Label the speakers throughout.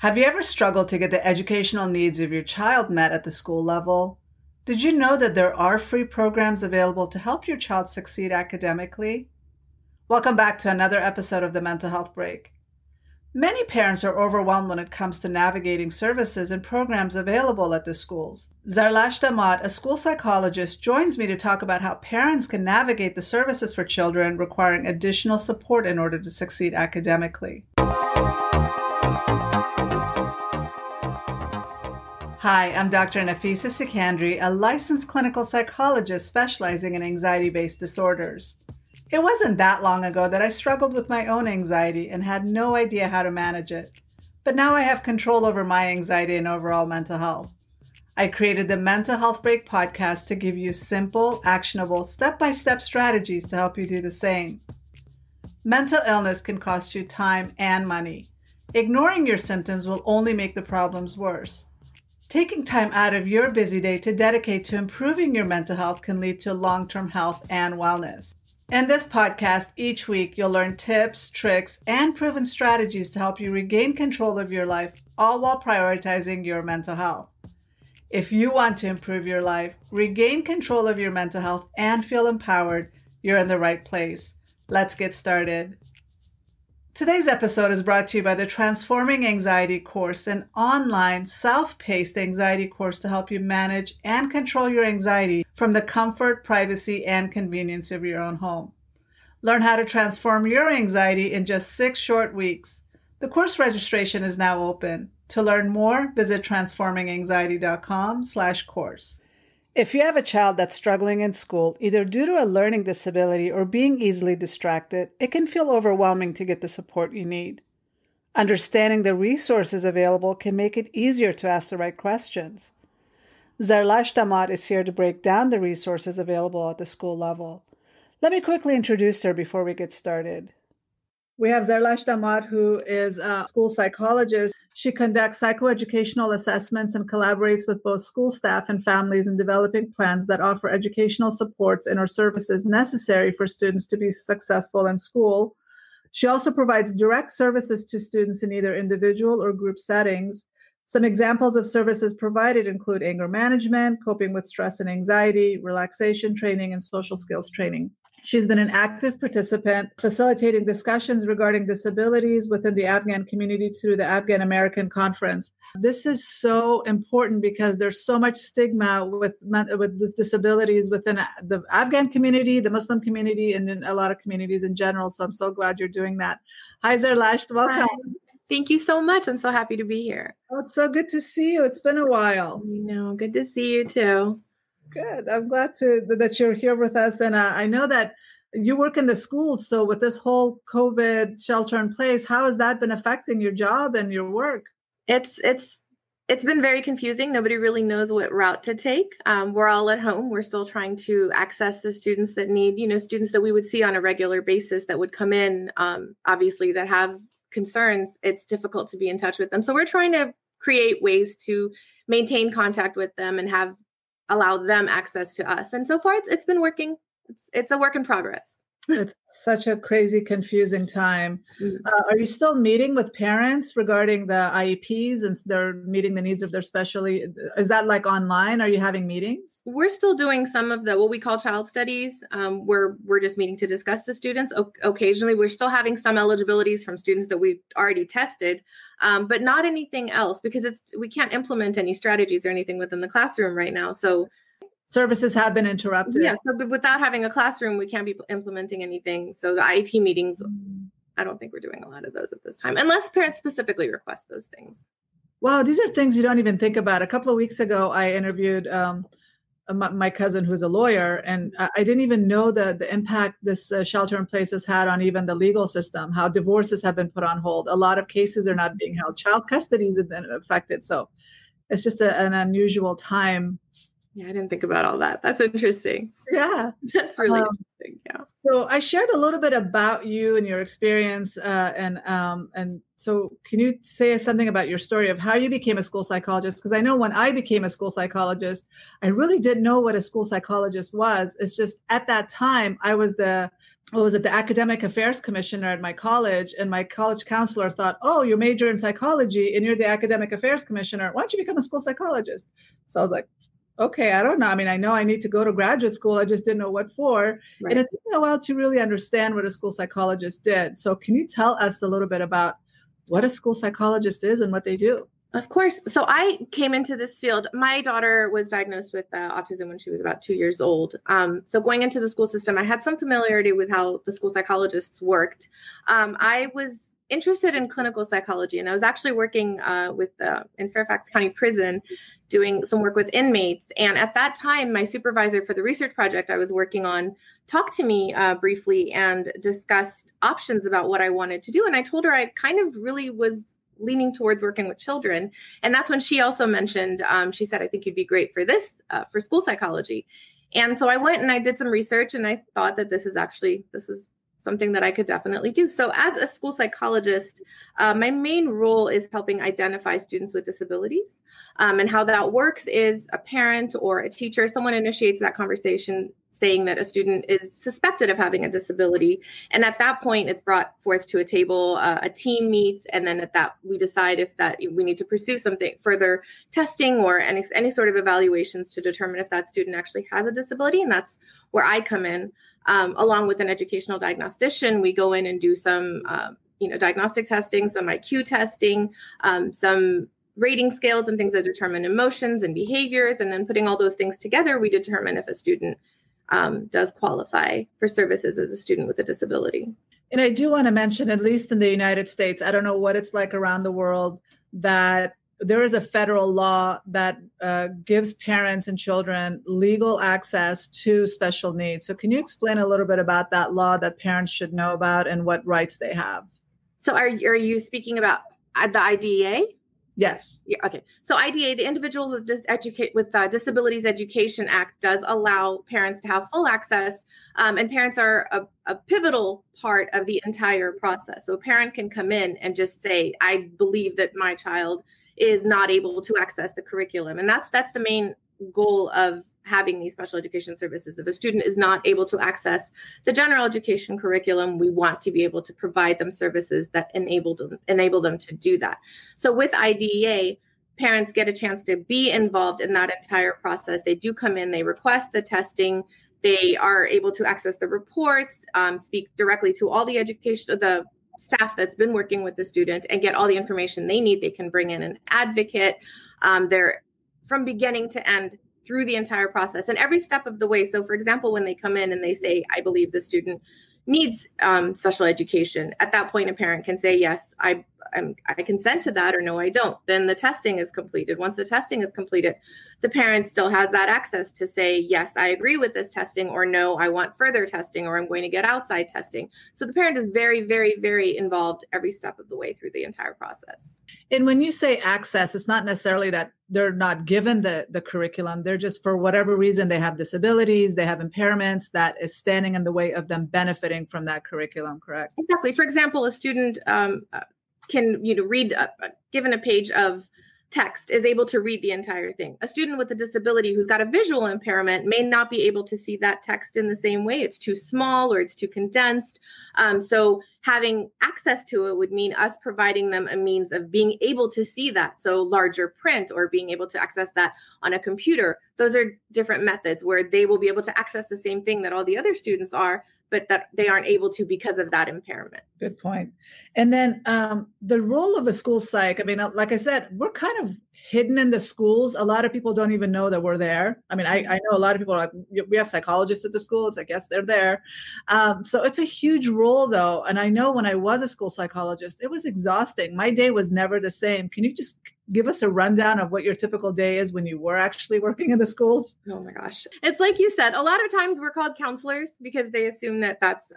Speaker 1: Have you ever struggled to get the educational needs of your child met at the school level? Did you know that there are free programs available to help your child succeed academically? Welcome back to another episode of the Mental Health Break. Many parents are overwhelmed when it comes to navigating services and programs available at the schools. Zarlasht Ahmad, a school psychologist, joins me to talk about how parents can navigate the services for children requiring additional support in order to succeed academically. Hi, I'm Dr. Nafisa Sekandari, a licensed clinical psychologist specializing in anxiety-based disorders. It wasn't that long ago that I struggled with my own anxiety and had no idea how to manage it. But now I have control over my anxiety and overall mental health. I created the Mental Health Break podcast to give you simple, actionable, step-by-step strategies to help you do the same. Mental illness can cost you time and money. Ignoring your symptoms will only make the problems worse. Taking time out of your busy day to dedicate to improving your mental health can lead to long-term health and wellness. In this podcast, each week, you'll learn tips, tricks, and proven strategies to help you regain control of your life, all while prioritizing your mental health. If you want to improve your life, regain control of your mental health, and feel empowered, you're in the right place. Let's get started. Today's episode is brought to you by the Transforming Anxiety course, an online, self-paced anxiety course to help you manage and control your anxiety from the comfort, privacy, and convenience of your own home. Learn how to transform your anxiety in just 6 short weeks. The course registration is now open. To learn more, visit transforminganxiety.com/course. If you have a child that's struggling in school, either due to a learning disability or being easily distracted, it can feel overwhelming to get the support you need. Understanding the resources available can make it easier to ask the right questions. Zarlasht Ahmad is here to break down the resources available at the school level. Let me quickly introduce her before we get started. We have Zarlasht Ahmad, who is a school psychologist. She conducts psychoeducational assessments and collaborates with both school staff and families in developing plans that offer educational supports and or services necessary for students to be successful in school. She also provides direct services to students in either individual or group settings. Some examples of services provided include anger management, coping with stress and anxiety, relaxation training, and social skills training. She's been an active participant, facilitating discussions regarding disabilities within the Afghan community through the Afghan American Conference. This is so important because there's so much stigma with disabilities within the Afghan community, the Muslim community, and in a lot of communities in general. So I'm so glad you're doing that. Hi, Zarlasht. Welcome.
Speaker 2: Hi. Thank you so much. I'm so happy to be here.
Speaker 1: Oh, it's so good to see you. It's been a while.
Speaker 2: Good to see you too.
Speaker 1: Good. I'm glad that you're here with us. And I know that you work in the schools. So with this whole COVID shelter in place, how has that been affecting your job and your work?
Speaker 2: It's been very confusing. Nobody really knows what route to take. We're all at home. We're still trying to access the students that need, students that we would see on a regular basis that would come in, obviously that have concerns. It's difficult to be in touch with them. So we're trying to create ways to maintain contact with them and allow them access to us. And so far it's been working. It's a work in progress.
Speaker 1: It's such a crazy, confusing time. Are you still meeting with parents regarding the IEPs and they're meeting the needs of their specialty? Is that like online? Are you having meetings?
Speaker 2: We're still doing some of what we call child studies. We're just meeting to discuss the students. Occasionally, we're still having some eligibilities from students that we've already tested, but not anything else because we can't implement any strategies or anything within the classroom right now. So
Speaker 1: services have been interrupted.
Speaker 2: Yeah, so without having a classroom, we can't be implementing anything. So the IEP meetings, I don't think we're doing a lot of those at this time, unless parents specifically request those things.
Speaker 1: Wow, these are things you don't even think about. A couple of weeks ago, I interviewed my cousin who's a lawyer, and I didn't even know the impact this shelter in place has had on even the legal system, how divorces have been put on hold. A lot of cases are not being held. Child custodies have been affected. So it's just an unusual time
Speaker 2: Yeah, I didn't think about all that. That's interesting.
Speaker 1: Yeah.
Speaker 2: That's really interesting. Yeah.
Speaker 1: So I shared a little bit about you and your experience, and so can you say something about your story of how you became a school psychologist? Because I know when I became a school psychologist, I really didn't know what a school psychologist was. It's just at that time I was the academic affairs commissioner at my college, and my college counselor thought, "Oh, you major in psychology and you're the academic affairs commissioner. Why don't you become a school psychologist?" So I was like, okay, I don't know. I mean, I know I need to go to graduate school. I just didn't know what for.
Speaker 2: Right.
Speaker 1: And it took me a while to really understand what a school psychologist did. So can you tell us a little bit about what a school psychologist is and what they do?
Speaker 2: Of course. So I came into this field. My daughter was diagnosed with autism when she was about 2 years old. So going into the school system, I had some familiarity with how the school psychologists worked. I was interested in clinical psychology, and I was actually working in Fairfax County Prison, doing some work with inmates. And at that time, my supervisor for the research project I was working on talked to me briefly and discussed options about what I wanted to do. And I told her I kind of really was leaning towards working with children. And that's when she also mentioned, she said, I think you'd be great for this, for school psychology. And so I went and I did some research, and I thought that this is something that I could definitely do. So as a school psychologist, my main role is helping identify students with disabilities. And how that works is a parent or a teacher, someone initiates that conversation saying that a student is suspected of having a disability. And at that point, it's brought forth to a table, a team meets, and then at that, we decide if that we need to pursue something further testing or any sort of evaluations to determine if that student actually has a disability. And that's where I come in. Along with an educational diagnostician, we go in and do some, diagnostic testing, some IQ testing, some rating scales and things that determine emotions and behaviors. And then putting all those things together, we determine if a student does qualify for services as a student with a disability.
Speaker 1: And I do want to mention, at least in the United States, I don't know what it's like around the world, that there is a federal law that gives parents and children legal access to special needs. So can you explain a little bit about that law that parents should know about and what rights they have?
Speaker 2: So are you speaking about the IDEA?
Speaker 1: Yes.
Speaker 2: Yeah, okay. So IDEA, the Individuals with Disabilities Education Act, does allow parents to have full access, and parents are a pivotal part of the entire process. So a parent can come in and just say, I believe that my child is not able to access the curriculum. And that's the main goal of having these special education services. If a student is not able to access the general education curriculum, we want to be able to provide them services that enable them to do that. So with IDEA, parents get a chance to be involved in that entire process. They do come in, they request the testing, they are able to access the reports, speak directly to all the staff that's been working with the student, and get all the information they need. They can bring in an advocate. They're from beginning to end through the entire process and every step of the way. So for example, when they come in and they say, I believe the student needs special education, at that point, a parent can say, yes, I consent to that, or no, I don't. Then the testing is completed. Once the testing is completed, the parent still has that access to say, yes, I agree with this testing, or no, I want further testing, or I'm going to get outside testing. So the parent is very, very, very involved every step of the way through the entire process.
Speaker 1: And when you say access, it's not necessarily that they're not given the curriculum. They're just, for whatever reason, they have disabilities, they have impairments that is standing in the way of them benefiting from that curriculum, correct?
Speaker 2: Exactly. For example, a student can read, given a page of text, is able to read the entire thing. A student with a disability who's got a visual impairment may not be able to see that text in the same way. It's too small or it's too condensed. So having access to it would mean us providing them a means of being able to see that. So larger print, or being able to access that on a computer. Those are different methods where they will be able to access the same thing that all the other students are, but that they aren't able to because of that impairment.
Speaker 1: Good point. And then the role of a school psych, I mean, like I said, we're kind of hidden in the schools. A lot of people don't even know that we're there. I mean, I know a lot of people are like, we have psychologists at the school. It's like, yes, they're there. So it's a huge role, though. And I know when I was a school psychologist, it was exhausting. My day was never the same. Can you just give us a rundown of what your typical day is when you were actually working in the schools?
Speaker 2: Oh my gosh. It's like you said, a lot of times we're called counselors because they assume that that's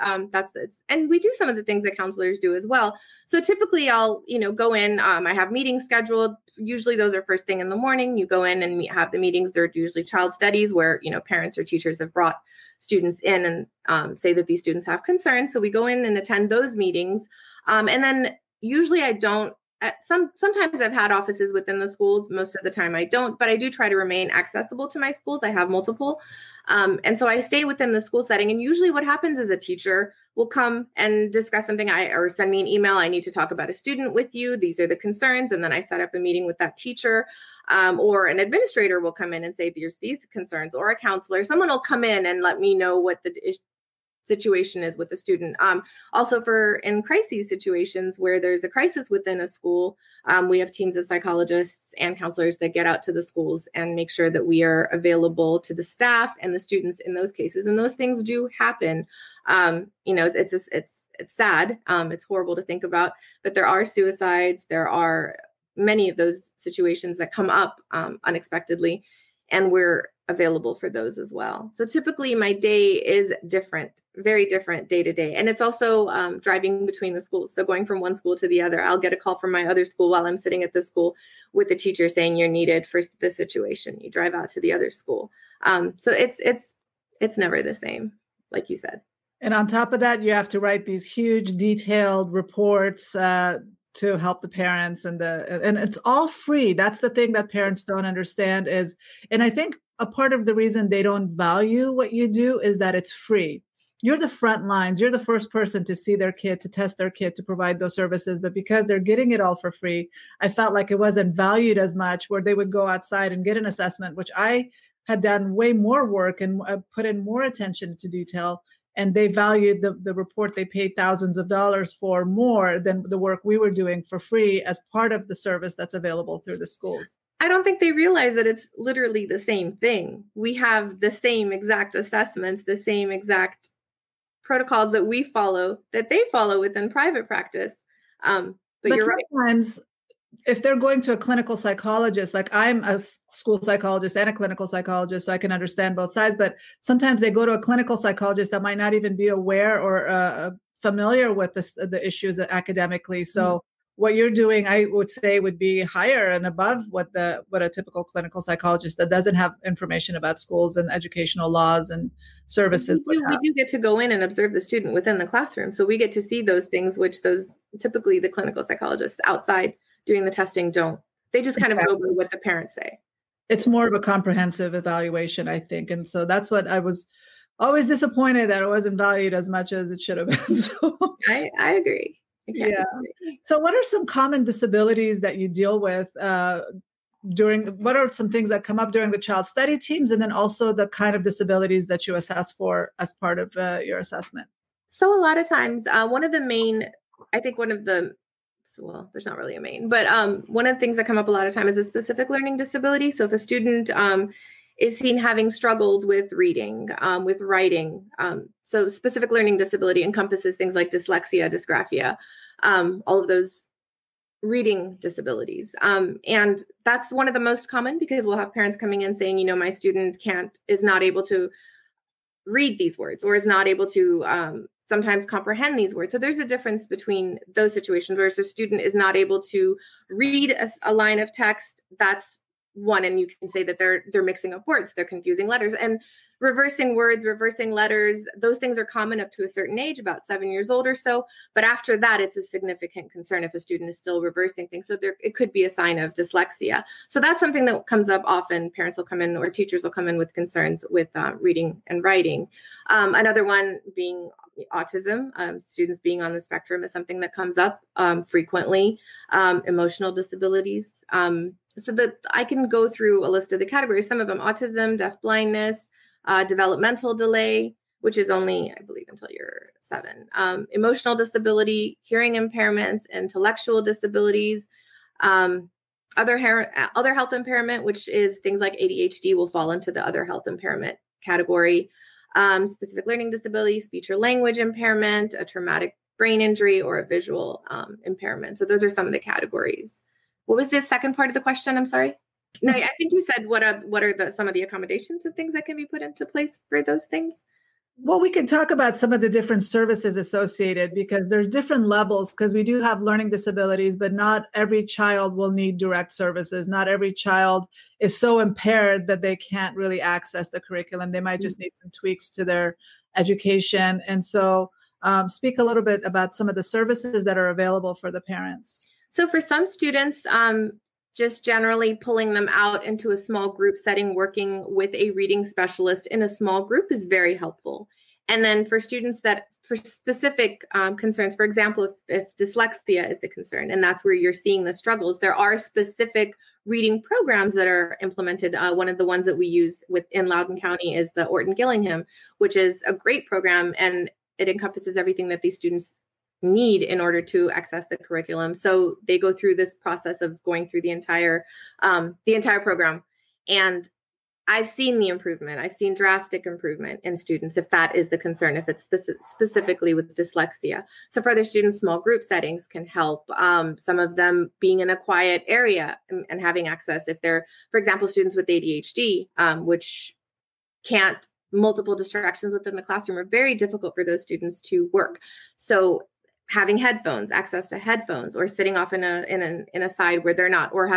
Speaker 2: it. And we do some of the things that counselors do as well. So typically I'll, go in, I have meetings scheduled. Usually those are first thing in the morning. You go in and have the meetings. They're usually child studies where, parents or teachers have brought students in and say that these students have concerns. So we go in and attend those meetings. And then usually I don't. Sometimes I've had offices within the schools. Most of the time I don't, but I do try to remain accessible to my schools. I have multiple. And so I stay within the school setting. And usually what happens is a teacher will come and discuss something or send me an email. I need to talk about a student with you. These are the concerns. And then I set up a meeting with that teacher, or an administrator will come in and say, there's these concerns, or a counselor. Someone will come in and let me know what the situation is with the student. Also in crisis situations where there's a crisis within a school, we have teams of psychologists and counselors that get out to the schools and make sure that we are available to the staff and the students in those cases. And those things do happen. It's sad. It's horrible to think about, but there are suicides. There are many of those situations that come up unexpectedly, and we're available for those as well. So typically my day is different, very different day to day. And it's also driving between the schools. So going from one school to the other, I'll get a call from my other school while I'm sitting at the school with the teacher saying you're needed for this situation. You drive out to the other school. So it's never the same, like you said.
Speaker 1: And on top of that, you have to write these huge detailed reports to help the parents, and it's all free. That's the thing that parents don't understand and I think a part of the reason they don't value what you do is that it's free. You're the front lines. You're the first person to see their kid, to test their kid, to provide those services. But because they're getting it all for free, I felt like it wasn't valued as much, where they would go outside and get an assessment, which I had done way more work and put in more attention to detail. And they valued the report they paid thousands of dollars for more than the work we were doing for free as part of the service that's available through the schools.
Speaker 2: I don't think they realize that it's literally the same thing. We have the same exact assessments, the same exact protocols that we follow, that they follow within private practice. But you're
Speaker 1: sometimes, right. If they're going to a clinical psychologist, like I'm a school psychologist and a clinical psychologist, so I can understand both sides, but sometimes they go to a clinical psychologist that might not even be aware or familiar with the issues academically. So what you're doing, I would say, would be higher and above what a typical clinical psychologist that doesn't have information about schools and educational laws and services.
Speaker 2: We do get to go in and observe the student within the classroom. So we get to see those things, which those typically the clinical psychologists outside doing the testing don't. They just kind of go by what the parents say.
Speaker 1: It's more of a comprehensive evaluation, I think. And so that's what I was always disappointed that it wasn't valued as much as it should have been. So
Speaker 2: I agree.
Speaker 1: Yeah. So what are some common disabilities that you deal with what are some things that come up during the child study teams, and then also the kind of disabilities that you assess for as part of your assessment?
Speaker 2: So a lot of times, there's not really a main, but one of the things that come up a lot of time is a specific learning disability. So if a student is seen having struggles with reading, with writing, so specific learning disability encompasses things like dyslexia, dysgraphia, all of those reading disabilities. And that's one of the most common, because we'll have parents coming in saying, my student is not able to read these words, or is not able to sometimes comprehend these words. So there's a difference between those situations where a student is not able to read a line of text. That's one, and you can say that they're mixing up words, they're confusing letters, and reversing words, reversing letters. Those things are common up to a certain age, about 7 years old or so. But after that, it's a significant concern if a student is still reversing things. So it could be a sign of dyslexia. So that's something that comes up often. Parents will come in, or teachers will come in with concerns with reading and writing. Another one being autism. Students being on the spectrum is something that comes up frequently. Emotional disabilities. So that I can go through a list of the categories. Some of them: autism, deafblindness, developmental delay, which is only, I believe, until you're 7. Emotional disability, hearing impairments, intellectual disabilities, other health impairment, which is things like ADHD will fall into the other health impairment category. Specific learning disability, speech or language impairment, a traumatic brain injury, or a visual impairment. So those are some of the categories. What was the second part of the question? I'm sorry. No, I think you said what are some of the accommodations and things that can be put into place for those things?
Speaker 1: Well, we can talk about some of the different services associated because there's different levels because we do have learning disabilities, but not every child will need direct services. Not every child is so impaired that they can't really access the curriculum. They might just need some tweaks to their education. And so speak a little bit about some of the services that are available for the parents.
Speaker 2: So for some students, just generally pulling them out into a small group setting, working with a reading specialist in a small group is very helpful. And then for students that for specific concerns, for example, if dyslexia is the concern, and that's where you're seeing the struggles, there are specific reading programs that are implemented. One of the ones that we use in Loudoun County is the Orton Gillingham, which is a great program, and it encompasses everything that these students need in order to access the curriculum. So they go through this process of going through the entire program. And I've seen the improvement. I've seen drastic improvement in students if that is the concern, if it's specifically with dyslexia. So for other students, small group settings can help. Some of them being in a quiet area and having access. If they're, for example, students with ADHD, which can't, multiple distractions within the classroom are very difficult for those students to work. So having headphones, access to headphones, or sitting off in a side where they're not, or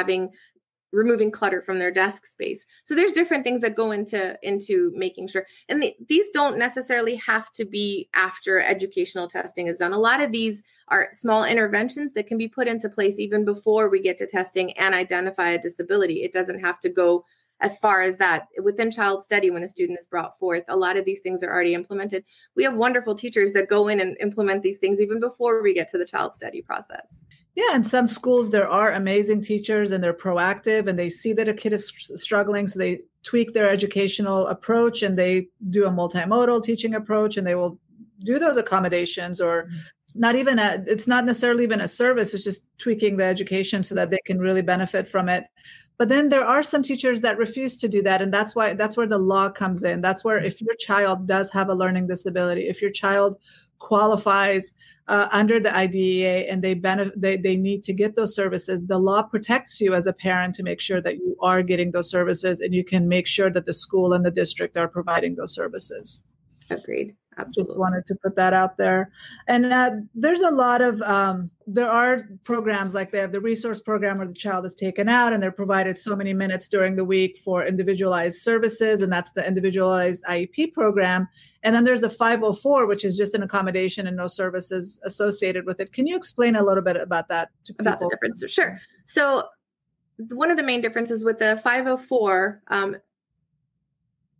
Speaker 2: removing clutter from their desk space. So there's different things that go into making sure. And these don't necessarily have to be after educational testing is done. A lot of these are small interventions that can be put into place even before we get to testing and identify a disability. It doesn't have to go as far as that. Within child study, when a student is brought forth, a lot of these things are already implemented. We have wonderful teachers that go in and implement these things even before we get to the child study process.
Speaker 1: Yeah, in some schools, there are amazing teachers and they're proactive and they see that a kid is struggling. So they tweak their educational approach and they do a multimodal teaching approach and they will do those accommodations or not even it's not necessarily even a service. It's just tweaking the education so that they can really benefit from it. But then there are some teachers that refuse to do that. And that's where the law comes in. That's where if your child does have a learning disability, if your child qualifies under the IDEA and they need to get those services, the law protects you as a parent to make sure that you are getting those services and you can make sure that the school and the district are providing those services.
Speaker 2: Agreed. Absolutely.
Speaker 1: Just wanted to put that out there. And there's a lot of, there are programs like they have the resource program where the child is taken out and they're provided so many minutes during the week for individualized services. And that's the individualized IEP program. And then there's the 504, which is just an accommodation and no services associated with it. Can you explain a little bit about that to people?
Speaker 2: About the difference? Sure. So one of the main differences with the 504,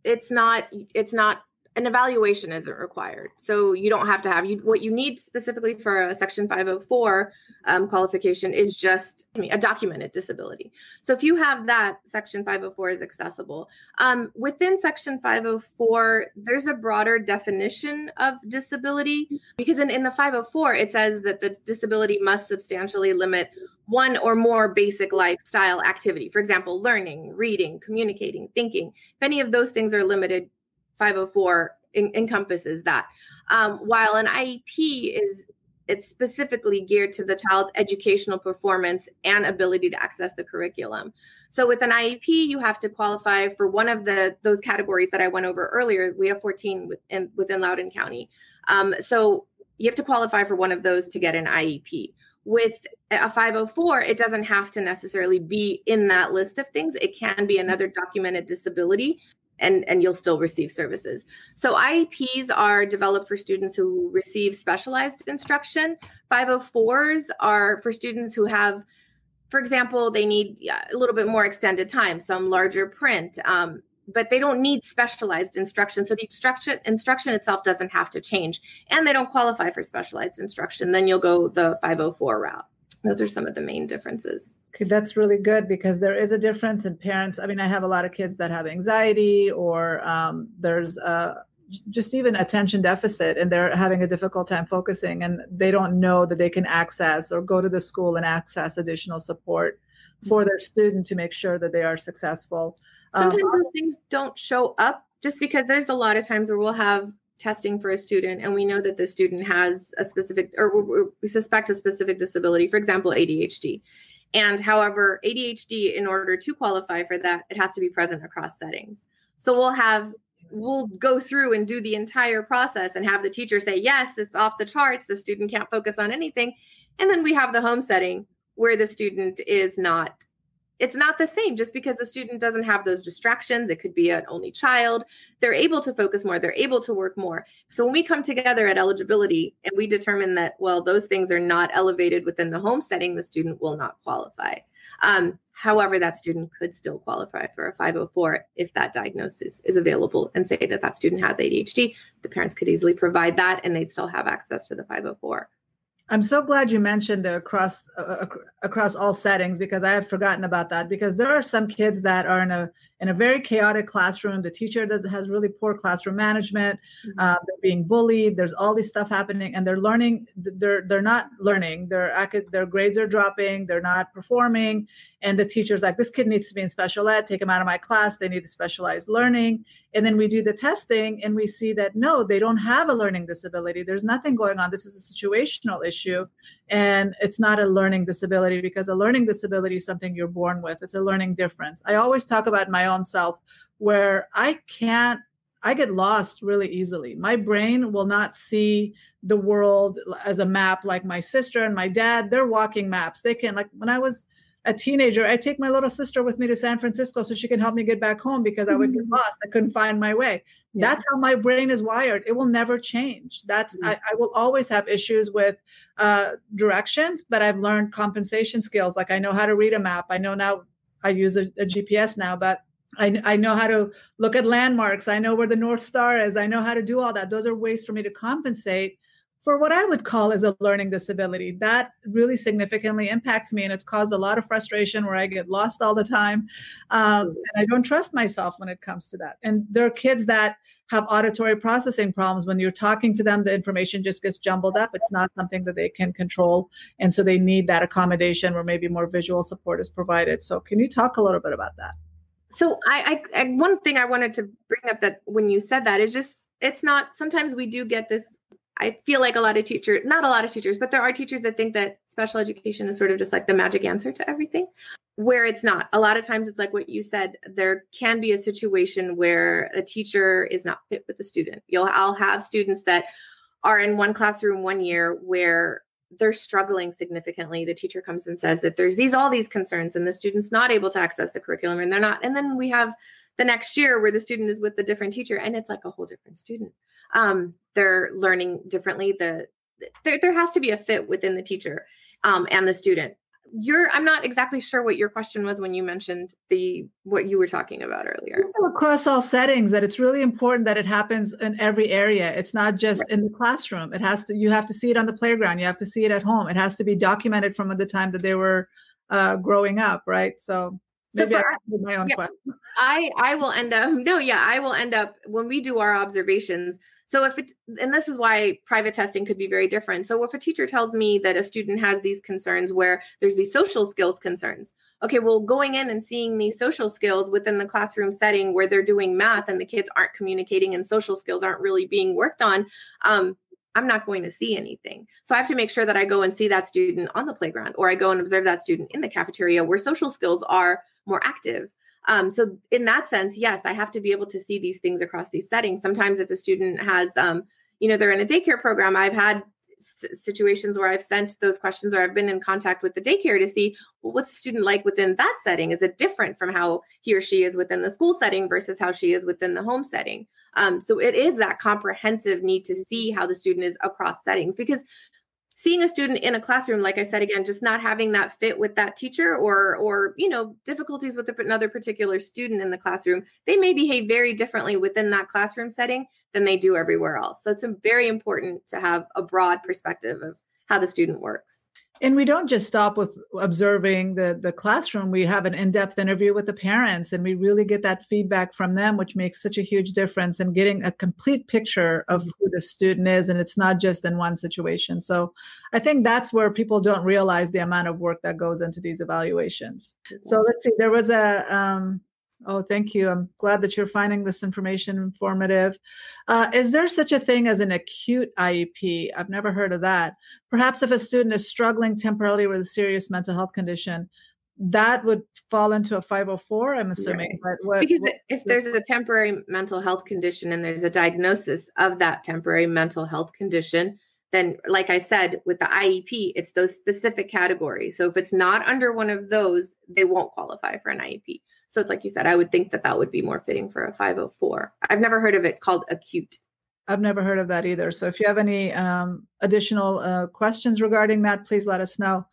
Speaker 2: it's not an evaluation isn't required. So you don't have to have what you need specifically for a Section 504 qualification is just a documented disability. So if you have that, Section 504 is accessible. Within Section 504, there's a broader definition of disability because in the 504, it says that the disability must substantially limit one or more basic lifestyle activity. For example, learning, reading, communicating, thinking. If any of those things are limited, 504 encompasses that. While an IEP it's specifically geared to the child's educational performance and ability to access the curriculum. So with an IEP, you have to qualify for one of those categories that I went over earlier. We have 14 within Loudoun County. So you have to qualify for one of those to get an IEP. With a 504, it doesn't have to necessarily be in that list of things. It can be another documented disability. And you'll still receive services. So IEPs are developed for students who receive specialized instruction. 504s are for students who have, for example, they need a little bit more extended time, some larger print, but they don't need specialized instruction. So the instruction itself doesn't have to change. And they don't qualify for specialized instruction. Then you'll go the 504 route. Those are some of the main differences.
Speaker 1: Okay, that's really good because there is a difference in parents. I mean, I have a lot of kids that have anxiety or there's just even attention deficit and they're having a difficult time focusing and they don't know that they can access or go to the school and access additional support for their student to make sure that they are successful.
Speaker 2: Sometimes those things don't show up just because there's a lot of times where we'll have testing for a student and we know that the student has a specific, or we suspect a specific disability, for example, ADHD. And however, ADHD, in order to qualify for that, it has to be present across settings. So we'll have we'll go through and do the entire process and have the teacher say, yes, it's off the charts. The student can't focus on anything. And then we have the home setting where the student is not, it's not the same just because the student doesn't have those distractions. It could be an only child. They're able to focus more. They're able to work more. So when we come together at eligibility and we determine that, well, those things are not elevated within the home setting, the student will not qualify. However, that student could still qualify for a 504 if that diagnosis is available and say that that student has ADHD. The parents could easily provide that and they'd still have access to the 504.
Speaker 1: I'm so glad you mentioned the across all settings, because I have forgotten about that, because there are some kids that are in a very chaotic classroom. The teacher has really poor classroom management. They're being bullied. There's all this stuff happening, and they're learning. They're not learning. Their grades are dropping. They're not performing. And the teacher's like, this kid needs to be in special ed. Take him out of my class. They need specialized learning. And then we do the testing, and we see that no, they don't have a learning disability. There's nothing going on. This is a situational issue, and it's not a learning disability, because a learning disability is something you're born with. It's a learning difference. I always talk about my own self, where I get lost really easily. My brain will not see the world as a map like my sister and my dad. They're walking maps. They can, like when I was a teenager, I take my little sister with me to San Francisco so she can help me get back home, because I would get lost. I couldn't find my way. Yeah. That's how my brain is wired. It will never change. I will always have issues with directions, but I've learned compensation skills. Like I know how to read a map. I know now I use a GPS now, but I know how to look at landmarks. I know where the North Star is. I know how to do all that. Those are ways for me to compensate for what I would call as a learning disability. That really significantly impacts me, and it's caused a lot of frustration where I get lost all the time, and I don't trust myself when it comes to that. And there are kids that have auditory processing problems. When you're talking to them, the information just gets jumbled up. It's not something that they can control, and so they need that accommodation where maybe more visual support is provided. So can you talk a little bit about that?
Speaker 2: So I one thing I wanted to bring up, that when you said that, is just, it's not, sometimes we do get this, I feel like not a lot of teachers, but there are teachers that think that special education is sort of just like the magic answer to everything, where it's not. A lot of times it's like what you said, there can be a situation where a teacher is not fit with the student. I'll have students that are in one classroom one year where they're struggling significantly. The teacher comes and says that there's all these concerns, and the student's not able to access the curriculum, and they're not. And then we have the next year where the student is with a different teacher, and it's like a whole different student. They're learning differently. There has to be a fit within the teacher and the student. I'm not exactly sure what your question was when you mentioned what you were talking about earlier.
Speaker 1: Across all settings, that it's really important that it happens in every area. It's not just in the classroom. You have to see it on the playground. You have to see it at home. It has to be documented from the time that they were growing up, right? So maybe I answered my own question.
Speaker 2: I will end up when we do our observations. So and this is why private testing could be very different. So if a teacher tells me that a student has these concerns where there's these social skills concerns, okay, well, going in and seeing these social skills within the classroom setting where they're doing math and the kids aren't communicating and social skills aren't really being worked on, I'm not going to see anything. So I have to make sure that I go and see that student on the playground, or I go and observe that student in the cafeteria where social skills are more active. So in that sense, yes, I have to be able to see these things across these settings. Sometimes if a student has, they're in a daycare program, I've had situations where I've sent those questions, or I've been in contact with the daycare to see, well, what's the student like within that setting? Is it different from how he or she is within the school setting versus how she is within the home setting? So it is that comprehensive need to see how the student is across settings, because seeing a student in a classroom, like I said, again, just not having that fit with that teacher, or difficulties with another particular student in the classroom, they may behave very differently within that classroom setting than they do everywhere else. So it's very important to have a broad perspective of how the student works.
Speaker 1: And we don't just stop with observing the classroom. We have an in-depth interview with the parents, and we really get that feedback from them, which makes such a huge difference in getting a complete picture of who the student is. And it's not just in one situation. So I think that's where people don't realize the amount of work that goes into these evaluations. So let's see, there was oh, thank you. I'm glad that you're finding this information informative. Is there such a thing as an acute IEP? I've never heard of that. Perhaps if a student is struggling temporarily with a serious mental health condition, that would fall into a 504, I'm assuming.
Speaker 2: Right.
Speaker 1: But
Speaker 2: because if there's a temporary mental health condition and there's a diagnosis of that temporary mental health condition, then like I said, with the IEP, it's those specific categories. So if it's not under one of those, they won't qualify for an IEP. So it's like you said, I would think that that would be more fitting for a 504. I've never heard of it called acute.
Speaker 1: I've never heard of that either. So if you have any additional questions regarding that, please let us know.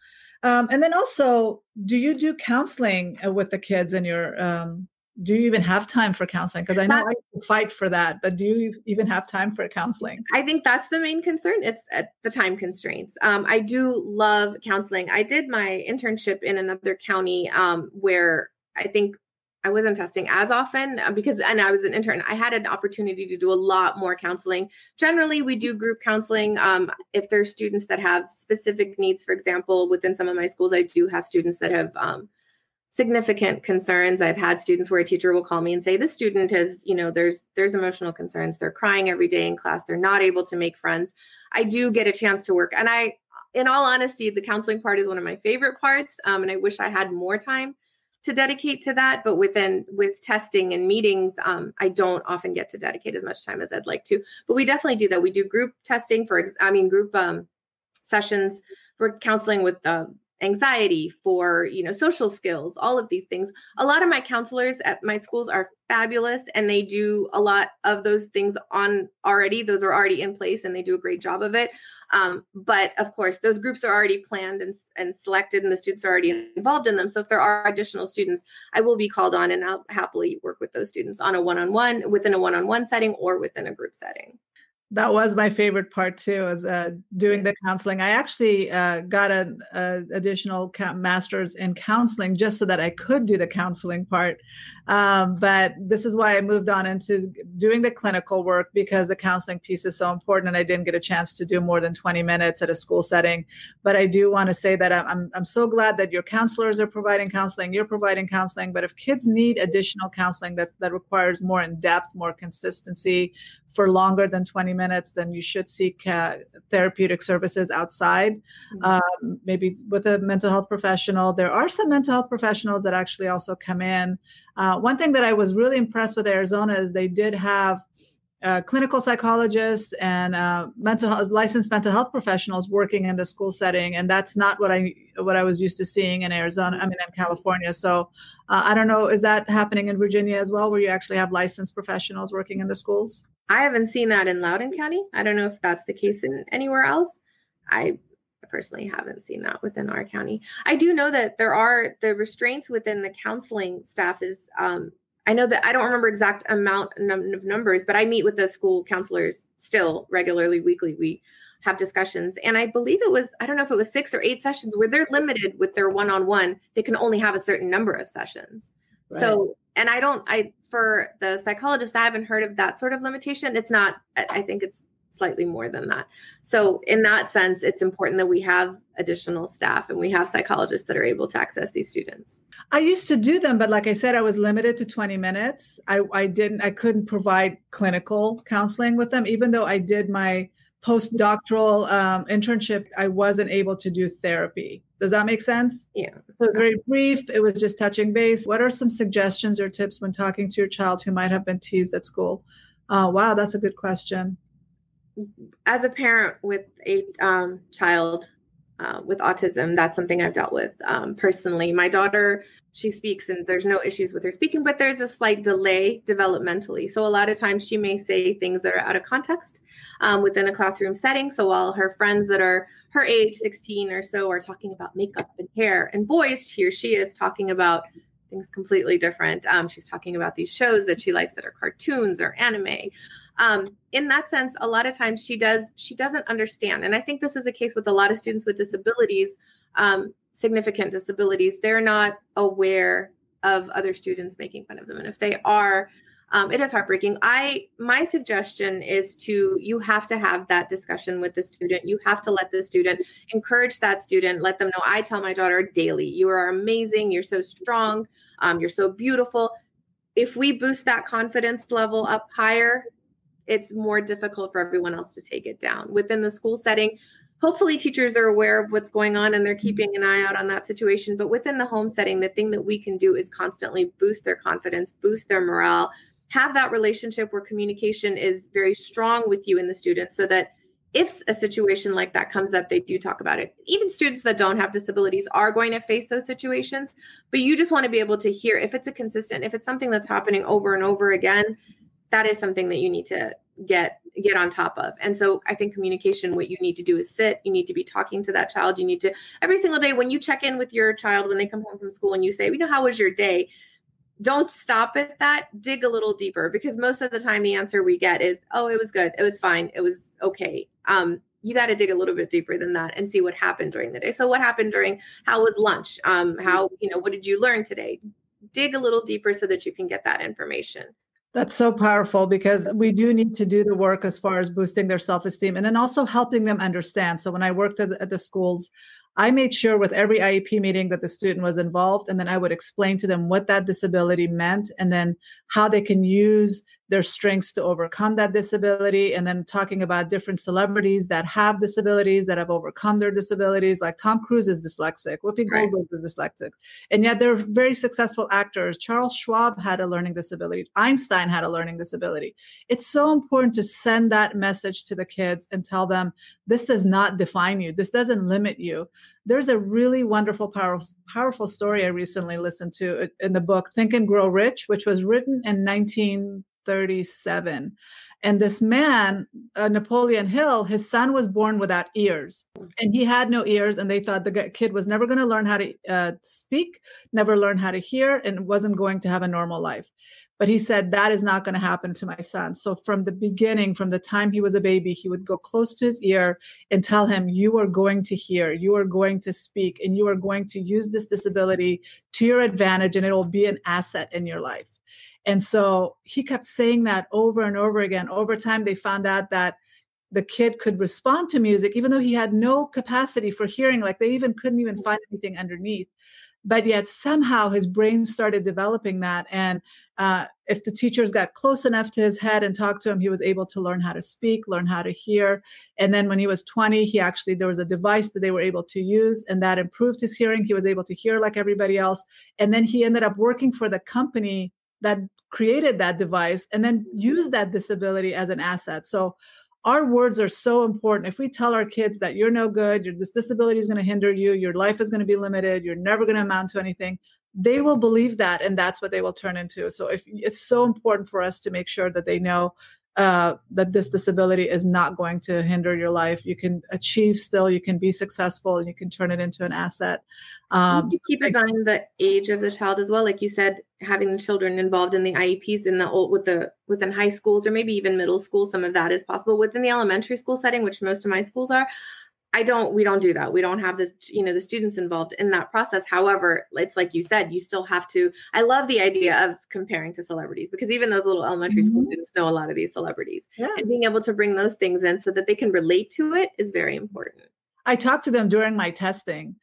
Speaker 1: And then also, do you do counseling with the kids in your, do you even have time for counseling? Because I know I fight for that, but do you even have time for counseling?
Speaker 2: I think that's the main concern. It's at the time constraints. I do love counseling. I did my internship in another county where I think I wasn't testing as often and I was an intern. I had an opportunity to do a lot more counseling. Generally, we do group counseling. If there's students that have specific needs, for example, within some of my schools, I do have students that have significant concerns. I've had students where a teacher will call me and say, the student has, there's emotional concerns. They're crying every day in class. They're not able to make friends. I do get a chance to work. And in all honesty, the counseling part is one of my favorite parts. And I wish I had more time to dedicate to that. But with testing and meetings, I don't often get to dedicate as much time as I'd like to. But we definitely do that. We do group testing group sessions for counseling with anxiety, for social skills, all of these things. A lot of my counselors at my schools are fabulous, and they do a lot of those things those are already in place, and they do a great job of it. But of course, those groups are already planned and selected, and the students are already involved in them. So if there are additional students, I will be called on, and I'll happily work with those students on within a one-on-one setting or within a group setting.
Speaker 1: That was my favorite part too, is doing the counseling. I actually got an additional master's in counseling just so that I could do the counseling part. But this is why I moved on into doing the clinical work, because the counseling piece is so important, and I didn't get a chance to do more than 20 minutes at a school setting. But I do want to say that I'm so glad that your counselors are providing counseling, you're providing counseling. But if kids need additional counseling that requires more in-depth, more consistency for longer than 20 minutes, then you should seek therapeutic services outside, maybe with a mental health professional. There are some mental health professionals that actually also come in. One thing that I was really impressed with Arizona is they did have clinical psychologists and licensed mental health professionals working in the school setting, and that's not what I was used to seeing in Arizona. In California. So I don't know, is that happening in Virginia as well, where you actually have licensed professionals working in the schools?
Speaker 2: I haven't seen that in Loudoun County. I don't know if that's the case in anywhere else. I personally haven't seen that within our county. I do know that there are the restraints within the counseling staff is, I know that I don't remember exact amount of numbers, but I meet with the school counselors still regularly, weekly. We have discussions. And I believe I don't know if it was 6 or 8 sessions where they're limited with their one-on-one. They can only have a certain number of sessions. Right. So, and for the psychologist, I haven't heard of that sort of limitation. It's not, I think it's slightly more than that. So in that sense, it's important that we have additional staff and we have psychologists that are able to access these students.
Speaker 1: I used to do them, but like I said, I was limited to 20 minutes. I couldn't provide clinical counseling with them. Even though I did my postdoctoral internship, I wasn't able to do therapy. Does that make sense?
Speaker 2: Yeah.
Speaker 1: It was very brief. It was just touching base. What are some suggestions or tips when talking to your child who might have been teased at school? Wow, that's a good question.
Speaker 2: As a parent with a child with autism, that's something I've dealt with personally. My daughter, she speaks and there's no issues with her speaking, but there's a slight delay developmentally. So a lot of times she may say things that are out of context within a classroom setting. So while her friends that are her age, 16 or so, are talking about makeup and hair and boys, here she is talking about things completely different. She's talking about these shows that she likes that are cartoons or anime. In that sense, a lot of times she doesn't understand. And I think this is the case with a lot of students with disabilities, significant disabilities. They're not aware of other students making fun of them. And if they are, it is heartbreaking. My suggestion is you have to have that discussion with the student. You have to let the student encourage that student, let them know. I tell my daughter daily, you are amazing. You're so strong. You're so beautiful. If we boost that confidence level up higher, it's more difficult for everyone else to take it down. Within the school setting, hopefully teachers are aware of what's going on and they're keeping an eye out on that situation. But within the home setting, the thing that we can do is constantly boost their confidence, boost their morale, have that relationship where communication is very strong with you and the student, so that if a situation like that comes up, they do talk about it. Even students that don't have disabilities are going to face those situations, but you just want to be able to hear if it's if it's something that's happening over and over again, that is something that you need to get on top of. And so I think communication, what you need to do is you need to be talking to that child. You need to, every single day when you check in with your child, when they come home from school and you say, how was your day? Don't stop at that, dig a little deeper, because most of the time the answer we get is, oh, it was good. It was fine. It was okay. You got to dig a little bit deeper than that and see what happened during the day. So what happened how was lunch? What did you learn today? Dig a little deeper so that you can get that information.
Speaker 1: That's so powerful, because we do need to do the work as far as boosting their self-esteem and then also helping them understand. So when I worked at the schools, I made sure with every IEP meeting that the student was involved, and then I would explain to them what that disability meant and then how they can use their strengths to overcome that disability. And then talking about different celebrities that have disabilities, that have overcome their disabilities, like Tom Cruise is dyslexic, Whoopi Goldberg is dyslexic, and yet they're very successful actors. Charles Schwab had a learning disability. Einstein had a learning disability. It's so important to send that message to the kids and tell them, this does not define you. This doesn't limit you. There's a really wonderful, powerful story I recently listened to in the book, Think and Grow Rich, which was written in 1937. And this man, Napoleon Hill, his son was born without ears, and he had no ears. And they thought the kid was never going to learn how to speak, never learn how to hear, and wasn't going to have a normal life. But he said, that is not going to happen to my son. So from the beginning, from the time he was a baby, he would go close to his ear and tell him, you are going to hear, you are going to speak, and you are going to use this disability to your advantage, and it will be an asset in your life. And so he kept saying that over and over again. Over time, they found out that the kid could respond to music, even though he had no capacity for hearing, like they couldn't even find anything underneath. But yet somehow his brain started developing that. And if the teachers got close enough to his head and talked to him, he was able to learn how to speak, learn how to hear. And then when he was 20, there was a device that they were able to use, and that improved his hearing. He was able to hear like everybody else. And then he ended up working for the company that created that device and then used that disability as an asset. So our words are so important. If we tell our kids that you're no good, this disability is going to hinder you, your life is going to be limited, you're never going to amount to anything, they will believe that, and that's what they will turn into. So it's so important for us to make sure that they know that this disability is not going to hinder your life. You can achieve still, you can be successful, and you can turn it into an asset.
Speaker 2: Keep in mind the age of the child as well. Like you said, having the children involved in the IEPs within high schools or maybe even middle school, some of that is possible. Within the elementary school setting, which most of my schools are, we don't do that. We don't have this, the students involved in that process. However, it's like you said, you still have to, I love the idea of comparing to celebrities, because even those little elementary school students know a lot of these celebrities, and being able to bring those things in so that they can relate to it is very important.
Speaker 1: I talked to them during my testing.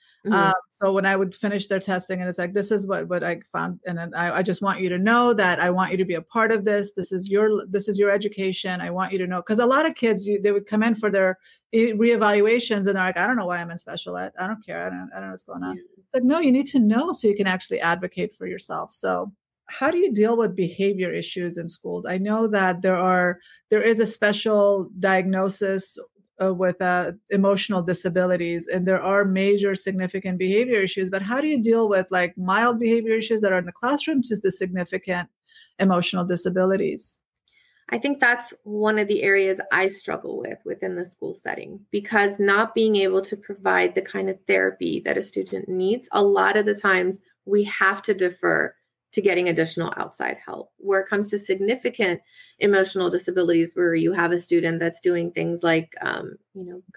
Speaker 1: So when I would finish their testing, and it's like, this is what I found. And then I just want you to know that I want you to be a part of this. This is your education. I want you to know, because a lot of kids, they would come in for their reevaluations and they're like, I don't know why I'm in special ed. I don't care. I don't know what's going on. It's like, no, you need to know so you can actually advocate for yourself. So how do you deal with behavior issues in schools? I know that there is a special diagnosis with emotional disabilities, and there are major significant behavior issues, but how do you deal with like mild behavior issues that are in the classroom to the significant emotional disabilities?
Speaker 2: I think that's one of the areas I struggle with within the school setting, because not being able to provide the kind of therapy that a student needs, a lot of the times we have to defer to getting additional outside help. Where it comes to significant emotional disabilities, where you have a student that's doing things like,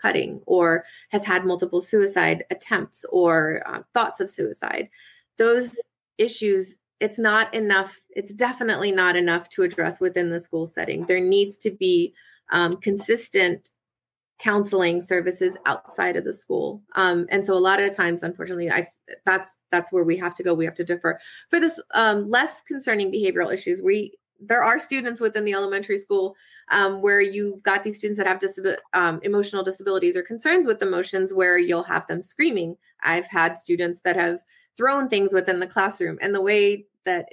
Speaker 2: cutting, or has had multiple suicide attempts or thoughts of suicide, those issues, it's not enough. It's definitely not enough to address within the school setting. There needs to be consistent counseling services outside of the school. And so a lot of times, unfortunately, that's where we have to go. We have to defer for this less concerning behavioral issues. there are students within the elementary school where you've got these students that have emotional disabilities or concerns with emotions where you'll have them screaming. I've had students that have thrown things within the classroom, and the way that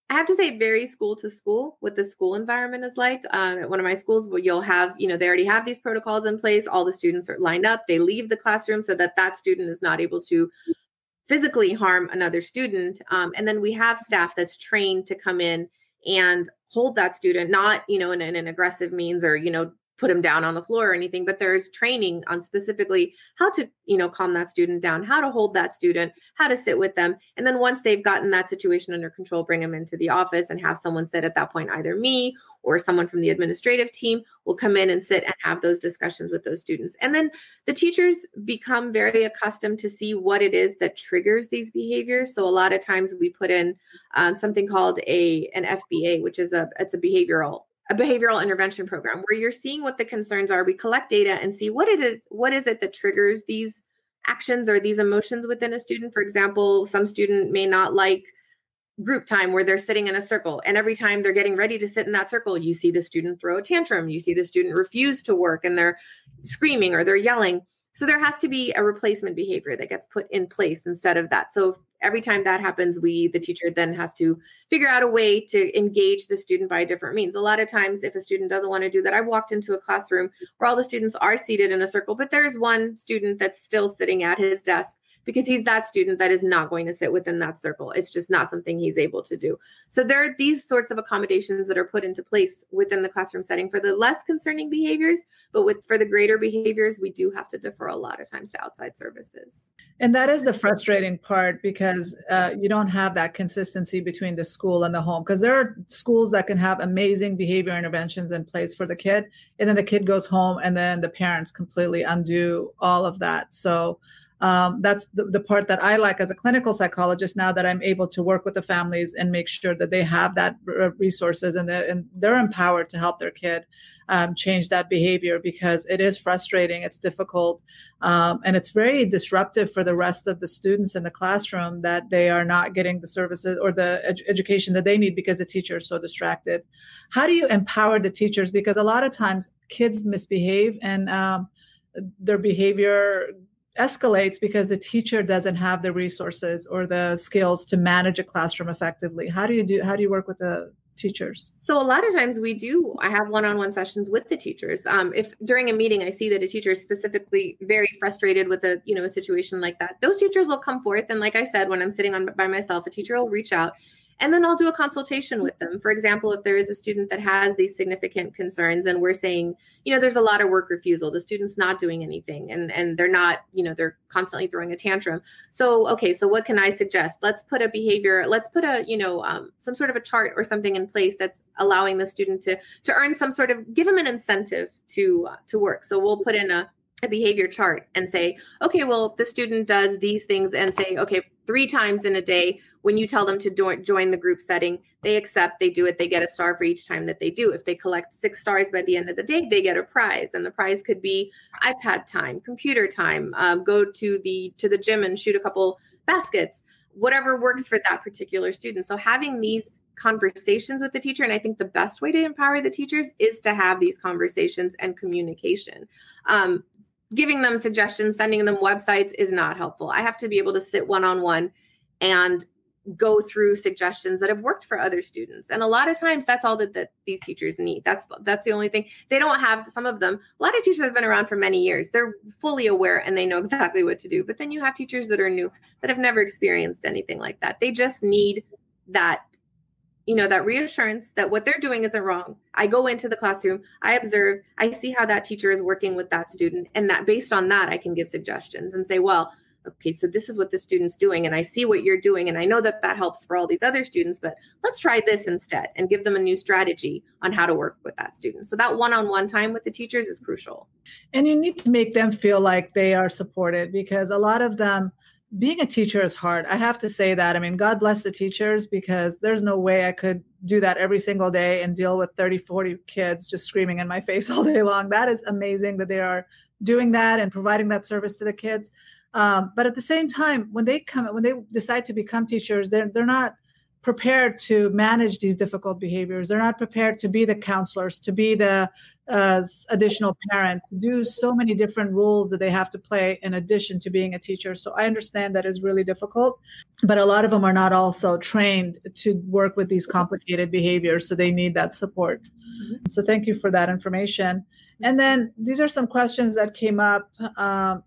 Speaker 2: I have to say it varies school to school what the school environment is like. At one of my schools, where you'll have, they already have these protocols in place. All the students are lined up. They leave the classroom so that student is not able to physically harm another student. And then we have staff that's trained to come in and hold that student, not, in an aggressive means or, put them down on the floor or anything, but there's training on specifically how to, calm that student down, how to hold that student, how to sit with them. And then once they've gotten that situation under control, bring them into the office and have someone sit at that point, either me or someone from the administrative team will come in and sit and have those discussions with those students. And then the teachers become very accustomed to see what it is that triggers these behaviors. So a lot of times we put in something called an FBA, which is it's a behavioral intervention program where you're seeing what the concerns are. We collect data and see what is it that triggers these actions or these emotions within a student. For example, some student may not like group time where they're sitting in a circle. And every time they're getting ready to sit in that circle, you see the student throw a tantrum. You see the student refuse to work and they're screaming or they're yelling. So there has to be a replacement behavior that gets put in place instead of that. So every time that happens, the teacher then has to figure out a way to engage the student by different means. A lot of times, if a student doesn't want to do that, I walked into a classroom where all the students are seated in a circle, but there's one student that's still sitting at his desk because he's that student that is not going to sit within that circle. It's just not something he's able to do. So there are these sorts of accommodations that are put into place within the classroom setting for the less concerning behaviors, but for the greater behaviors, we do have to defer a lot of times to outside services.
Speaker 1: And that is the frustrating part because you don't have that consistency between the school and the home, because there are schools that can have amazing behavior interventions in place for the kid, and then the kid goes home and then the parents completely undo all of that. So that's the part that I like as a clinical psychologist now that I'm able to work with the families and make sure that they have that resources and they're empowered to help their kid change that behavior, because it is frustrating, it's difficult, and it's very disruptive for the rest of the students in the classroom that they are not getting the services or the education that they need because the teacher is so distracted. How do you empower the teachers? Because a lot of times kids misbehave and their behavior escalates because the teacher doesn't have the resources or the skills to manage a classroom effectively. How do you work with the teachers?
Speaker 2: So a lot of times I have one-on-one sessions with the teachers. If during a meeting I see that a teacher is specifically very frustrated with a situation like that, those teachers will come forth. And like I said, when I'm sitting by myself, a teacher will reach out. And then I'll do a consultation with them. For example, if there is a student that has these significant concerns and we're saying, there's a lot of work refusal, the student's not doing anything and they're not, they're constantly throwing a tantrum. So, okay, so what can I suggest? Let's put some sort of a chart or something in place that's allowing the student to earn some sort of, give them an incentive to work. So we'll put in a behavior chart and say, okay, well, if the student does these things and say, okay, 3 times in a day, when you tell them to join the group setting, they accept, they do it, they get a star for each time that they do. If they collect 6 stars by the end of the day, they get a prize. And the prize could be iPad time, computer time, go to the gym and shoot a couple baskets, whatever works for that particular student. So having these conversations with the teacher, and I think the best way to empower the teachers is to have these conversations and communication. Giving them suggestions, sending them websites is not helpful. I have to be able to sit one-on-one and go through suggestions that have worked for other students. And a lot of times that's all that these teachers need. That's the only thing. They don't have, some of them, a lot of teachers have been around for many years. They're fully aware and they know exactly what to do. But then you have teachers that are new that have never experienced anything like that. They just need that that reassurance that what they're doing isn't wrong. I go into the classroom, I observe, I see how that teacher is working with that student. And that based on that, I can give suggestions and say, well, okay, so this is what the student's doing. And I see what you're doing. And I know that helps for all these other students, but let's try this instead and give them a new strategy on how to work with that student. So that one-on-one time with the teachers is crucial.
Speaker 1: And you need to make them feel like they are supported, because a lot of them, being a teacher is hard. I have to say that. I mean, God bless the teachers, because there's no way I could do that every single day and deal with 30, 40 kids just screaming in my face all day long. That is amazing that they are doing that and providing that service to the kids. But at the same time, when they decide to become teachers, they're not prepared to manage these difficult behaviors. They're not prepared to be the counselors, to be the additional parent, to do so many different roles that they have to play in addition to being a teacher. So I understand that is really difficult, but a lot of them are not also trained to work with these complicated behaviors. So they need that support. So thank you for that information. And then these are some questions that came up.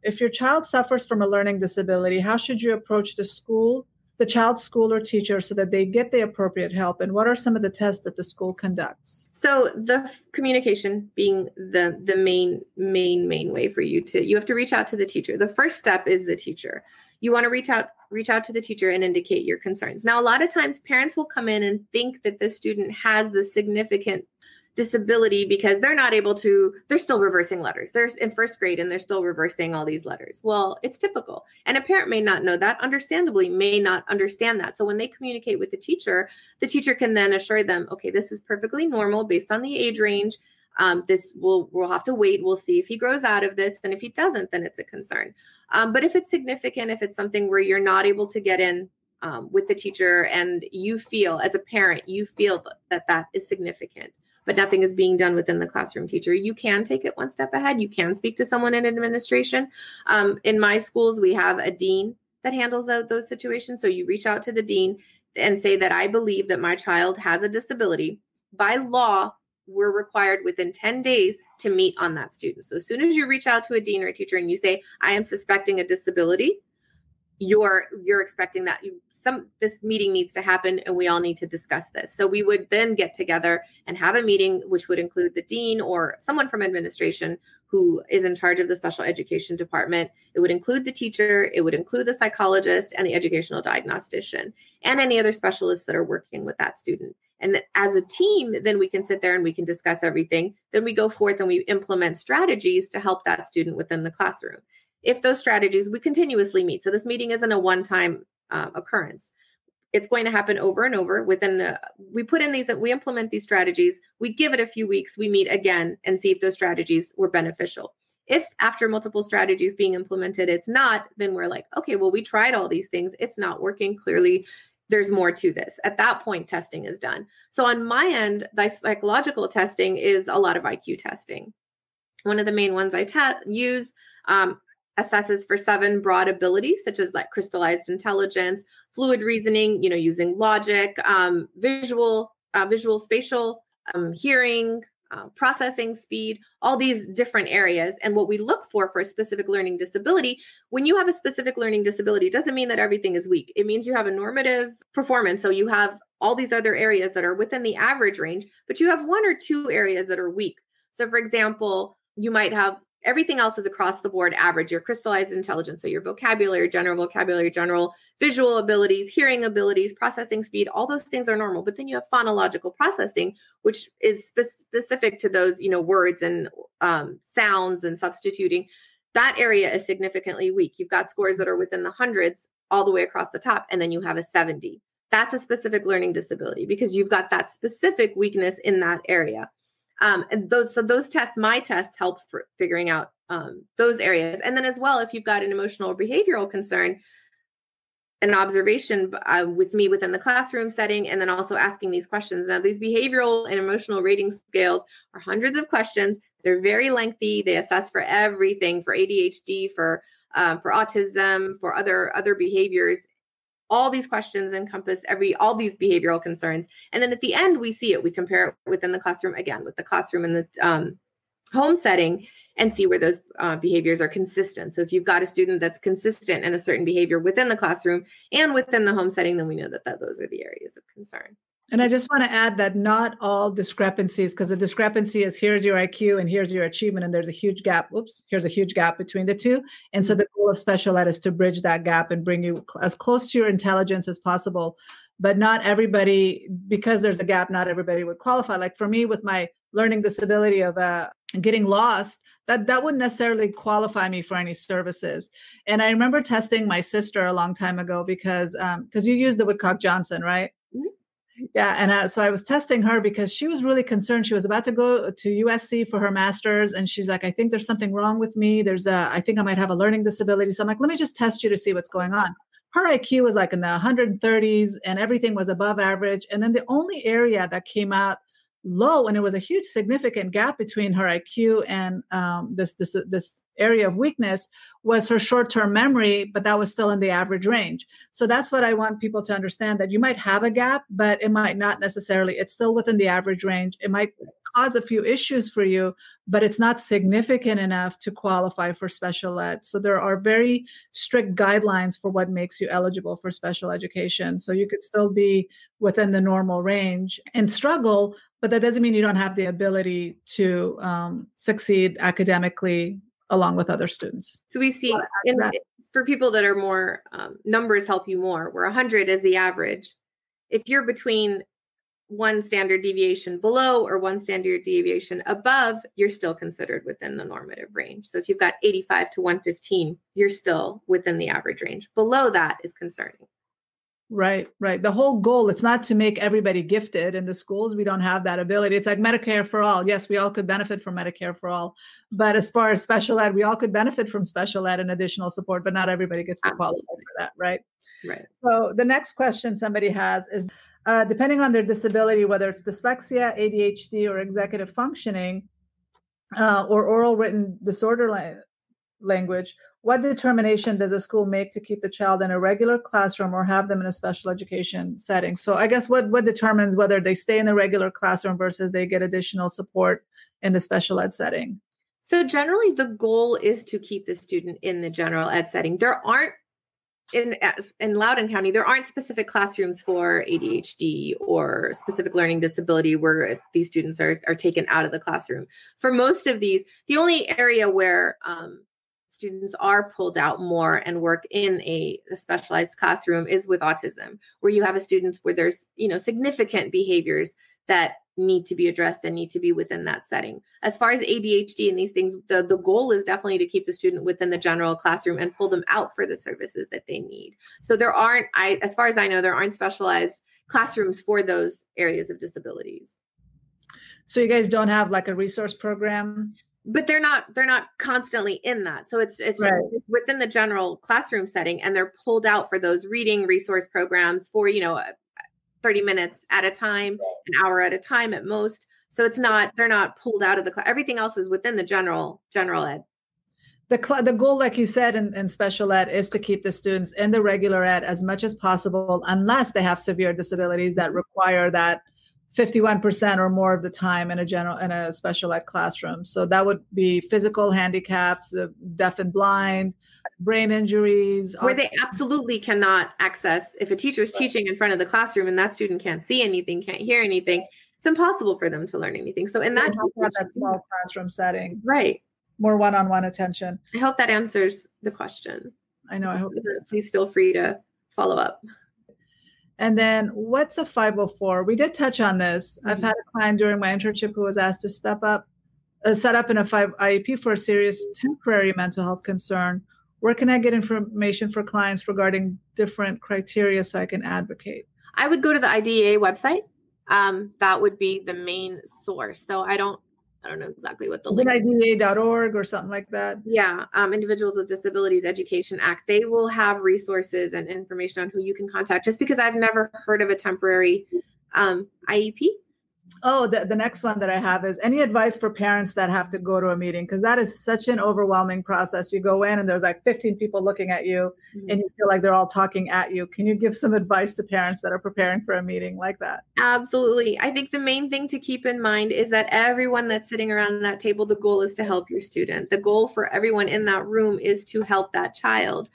Speaker 1: If your child suffers from a learning disability, how should you approach the child's school or teacher so that they get the appropriate help? And what are some of the tests that the school conducts?
Speaker 2: So the communication being the main way for you have to reach out to the teacher. The first step is the teacher. You want to reach out to the teacher and indicate your concerns. Now, a lot of times parents will come in and think that the student has the significant disability because they're still reversing letters. They're in first grade and they're still reversing all these letters. Well, it's typical. And a parent may not know that, understandably may not understand that. So when they communicate with the teacher can then assure them, okay, this is perfectly normal based on the age range. We'll have to wait. We'll see if he grows out of this. And if he doesn't, then it's a concern. But if it's significant, if it's something where you're not able to get in with the teacher and you feel as a parent, that is significant, but nothing is being done within the classroom teacher, you can take it one step ahead. You can speak to someone in administration. In my schools, we have a dean that handles those situations. So you reach out to the dean and say that I believe that my child has a disability. By law, we're required within 10 days to meet on that student. So as soon as you reach out to a dean or a teacher and you say, I am suspecting a disability, you're expecting that this meeting needs to happen and we all need to discuss this. So we would then get together and have a meeting, which would include the dean or someone from administration who is in charge of the special education department. It would include the teacher, it would include the psychologist and the educational diagnostician and any other specialists that are working with that student. And as a team, then we can sit there and we can discuss everything. Then we go forth and we implement strategies to help that student within the classroom. If those strategies, we continuously meet. So this meeting isn't a one-time occurrence. It's going to happen over and over. We implement these strategies. We give it a few weeks. We meet again and see if those strategies were beneficial. If after multiple strategies being implemented, it's not, then we're like, okay, well, we tried all these things. It's not working. Clearly, there's more to this. At that point, testing is done. So on my end, the psychological testing is a lot of IQ testing. One of the main ones I use assesses for 7 broad abilities, such as like crystallized intelligence, fluid reasoning, using logic, visual, spatial, hearing, processing speed, all these different areas. And what we look for a specific learning disability, when you have a specific learning disability, it doesn't mean that everything is weak. It means you have a normative performance. So you have all these other areas that are within the average range, but you have 1 or 2 areas that are weak. So for example, you might have everything else is across the board average. Your crystallized intelligence, so your vocabulary, general visual abilities, hearing abilities, processing speed, all those things are normal. But then you have phonological processing, which is specific to those, words and sounds and substituting. That area is significantly weak. You've got scores that are within the hundreds all the way across the top, and then you have a 70. That's a specific learning disability because you've got that specific weakness in that area. And those tests, my tests, help for figuring out those areas. And then as well, if you've got an emotional or behavioral concern, an observation with me within the classroom setting, and then also asking these questions. Now, these behavioral and emotional rating scales are hundreds of questions. They're very lengthy. They assess for everything, for ADHD, for autism, for other behaviors. All these questions encompass all these behavioral concerns. And then at the end, we see it. We compare it within the classroom, again, with the classroom and the home setting, and see where those behaviors are consistent. So if you've got a student that's consistent in a certain behavior within the classroom and within the home setting, then we know that those are the areas of concern.
Speaker 1: And I just want to add that not all discrepancies, because the discrepancy is here's your IQ and here's your achievement, and there's a huge gap. Here's a huge gap between the two. And so the goal of special ed is to bridge that gap and bring you as close to your intelligence as possible. But not everybody, because there's a gap, not everybody would qualify. Like for me, with my learning disability of getting lost, that wouldn't necessarily qualify me for any services. And I remember testing my sister a long time ago because you use the Woodcock-Johnson, right? Yeah. And so I was testing her because she was really concerned. She was about to go to USC for her master's. And she's like, I think there's something wrong with me. I think I might have a learning disability. So I'm like, let me just test you to see what's going on. her IQ was like in the 130s and everything was above average. And then the only area that came out low, and it was a huge significant gap between her IQ and this area of weakness, was her short-term memory, but that was still in the average range. So that's what I want people to understand, that you might have a gap, but it might not necessarily, it's still within the average range. It might cause a few issues for you, but it's not significant enough to qualify for special ed. So there are very strict guidelines for what makes you eligible for special education. So you could still be within the normal range and struggle, but that doesn't mean you don't have the ability to succeed academically along with other students.
Speaker 2: So we see for people that are more, numbers help you more, where 100 is the average. If you're between one standard deviation below or one standard deviation above, you're still considered within the normative range. So if you've got 85 to 115, you're still within the average range. Below that is concerning.
Speaker 1: Right. The whole goal, it's not to make everybody gifted in the schools. We don't have that ability. It's like Medicare for all. Yes, we all could benefit from Medicare for all. But as far as special ed, we all could benefit from special ed and additional support, but not everybody gets to qualify for that, right?
Speaker 2: Right.
Speaker 1: So the next question somebody has is, depending on their disability, whether it's dyslexia, ADHD, or executive functioning, or oral written disorder language, what determination does a school make to keep the child in a regular classroom or have them in a special education setting? So I guess what determines whether they stay in the regular classroom versus they get additional support in the special ed setting?
Speaker 2: So generally the goal is to keep the student in the general ed setting. There aren't, in Loudoun County, there aren't specific classrooms for ADHD or specific learning disability where these students are taken out of the classroom. For most of these, the only area where students are pulled out more and work in a specialized classroom is with autism, where you have a student where there's, significant behaviors that need to be addressed and need to be within that setting. As far as ADHD and these things, the goal is definitely to keep the student within the general classroom and pull them out for the services that they need. So there aren't, as far as I know, there aren't specialized classrooms for those areas of disabilities.
Speaker 1: So you guys don't have like a resource program?
Speaker 2: But they're not constantly in that. So it's
Speaker 1: right.
Speaker 2: within the general classroom setting, and they're pulled out for those reading resource programs for, 30 minutes at a time, an hour at a time at most. So they're not pulled out of the class. Everything else is within the general ed.
Speaker 1: The goal, like you said, in special ed is to keep the students in the regular ed as much as possible, unless they have severe disabilities that require that 51% or more of the time in a special ed classroom. So that would be physical handicaps, deaf and blind, brain injuries.
Speaker 2: Where they absolutely cannot access, if a teacher is teaching in front of the classroom and that student can't see anything, can't hear anything, it's impossible for them to learn anything. So in that
Speaker 1: small classroom setting,
Speaker 2: right,
Speaker 1: more one-on-one attention.
Speaker 2: I hope that answers the question.
Speaker 1: I know. I hope.
Speaker 2: Please feel free to follow up.
Speaker 1: And then what's a 504? We did touch on this. Mm-hmm. I've had a client during my internship who was asked to set up in a IEP for a serious temporary mental health concern. Where can I get information for clients regarding different criteria so I can advocate?
Speaker 2: I would go to the IDEA website. That would be the main source. So I don't know exactly what the link is.
Speaker 1: IDEA.org or something like that.
Speaker 2: Yeah. Individuals with Disabilities Education Act. They will have resources and information on who you can contact, just because I've never heard of a temporary IEP.
Speaker 1: Oh, the next one that I have is any advice for parents that have to go to a meeting? Because that is such an overwhelming process. You go in and there's like 15 people looking at you, mm-hmm. and you feel like they're all talking at you. Can you give some advice to parents that are preparing for a meeting like that?
Speaker 2: Absolutely. I think the main thing to keep in mind is that everyone that's sitting around that table, the goal is to help your student. The goal for everyone in that room is to help that child.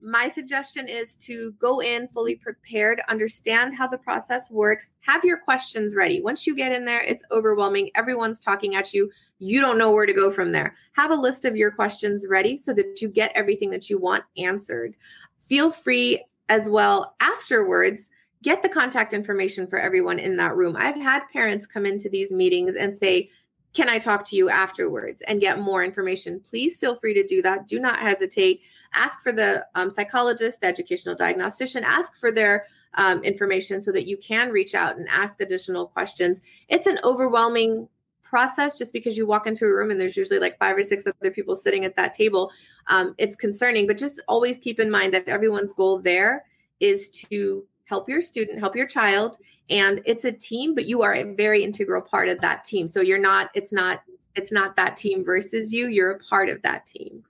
Speaker 2: My suggestion is to go in fully prepared, understand how the process works, have your questions ready. Once you get in there, it's overwhelming. Everyone's talking at you. You don't know where to go from there. Have a list of your questions ready so that you get everything that you want answered. Feel free as well afterwards, get the contact information for everyone in that room. I've had parents come into these meetings and say, can I talk to you afterwards and get more information? Please feel free to do that. Do not hesitate. Ask for the psychologist, the educational diagnostician, ask for their information so that you can reach out and ask additional questions. It's an overwhelming process just because you walk into a room and there's usually like 5 or 6 other people sitting at that table. It's concerning, but just always keep in mind that everyone's goal there is to help your student, help your child. And it's a team, but you are a very integral part of that team. So it's not that team versus you. You're a part of that team.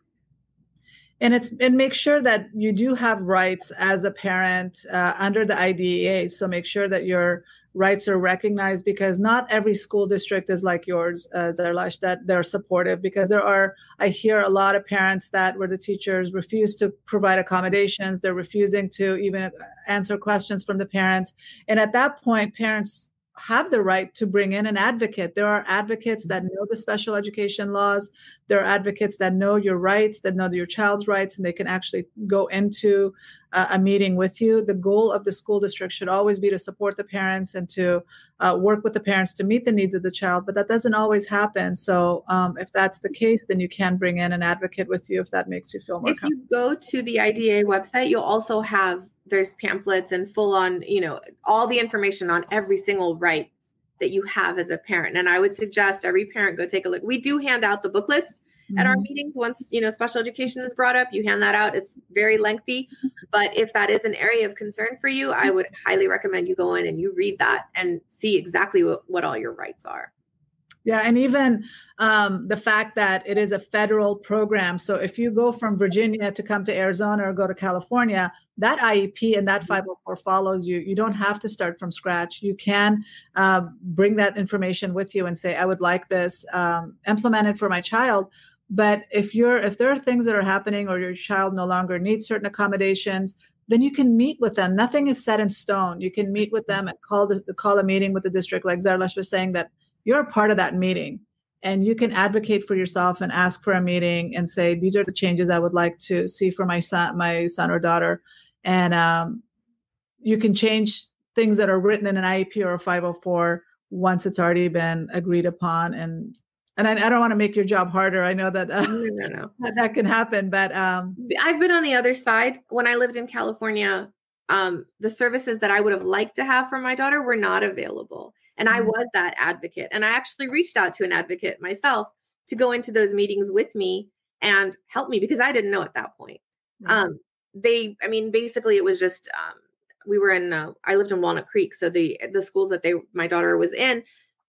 Speaker 1: And make sure that you do have rights as a parent under the IDEA. So make sure that your rights are recognized, because not every school district is like yours, Zarlasht, that they're supportive, because I hear a lot of parents where the teachers refuse to provide accommodations. They're refusing to even answer questions from the parents. And at that point, parents have the right to bring in an advocate. There are advocates that know the special education laws. There are advocates that know your rights, that know your child's rights, and they can actually go into a meeting with you. The goal of the school district should always be to support the parents and to work with the parents to meet the needs of the child, but that doesn't always happen. So if that's the case, then you can bring in an advocate with you if that makes you feel more comfortable.
Speaker 2: If you go to the IDEA website, you'll also there's pamphlets and full on, all the information on every single right that you have as a parent. And I would suggest every parent go take a look. We do hand out the booklets at our meetings. Once, special education is brought up, you hand that out. It's very lengthy, but if that is an area of concern for you, I would highly recommend you go in and you read that and see exactly what all your rights are.
Speaker 1: Yeah. And even the fact that it is a federal program. So if you go from Virginia to come to Arizona or go to California, that IEP and that 504 follows you. You don't have to start from scratch. You can bring that information with you and say, I would like this implemented for my child. But if there are things that are happening or your child no longer needs certain accommodations, then you can meet with them. Nothing is set in stone. You can meet with them and call a meeting with the district, like Zarlasht was saying, that you're a part of that meeting, and you can advocate for yourself and ask for a meeting and say, these are the changes I would like to see for my son or daughter. And you can change things that are written in an IEP or a 504 once it's already been agreed upon. And I don't want to make your job harder. I know that
Speaker 2: No.
Speaker 1: that can happen, but
Speaker 2: I've been on the other side. When I lived in California, the services that I would have liked to have for my daughter were not available. And I was that advocate. And I actually reached out to an advocate myself to go into those meetings with me and help me, because I didn't know at that point. Basically it was just, we were I lived in Walnut Creek. So the schools that my daughter was in,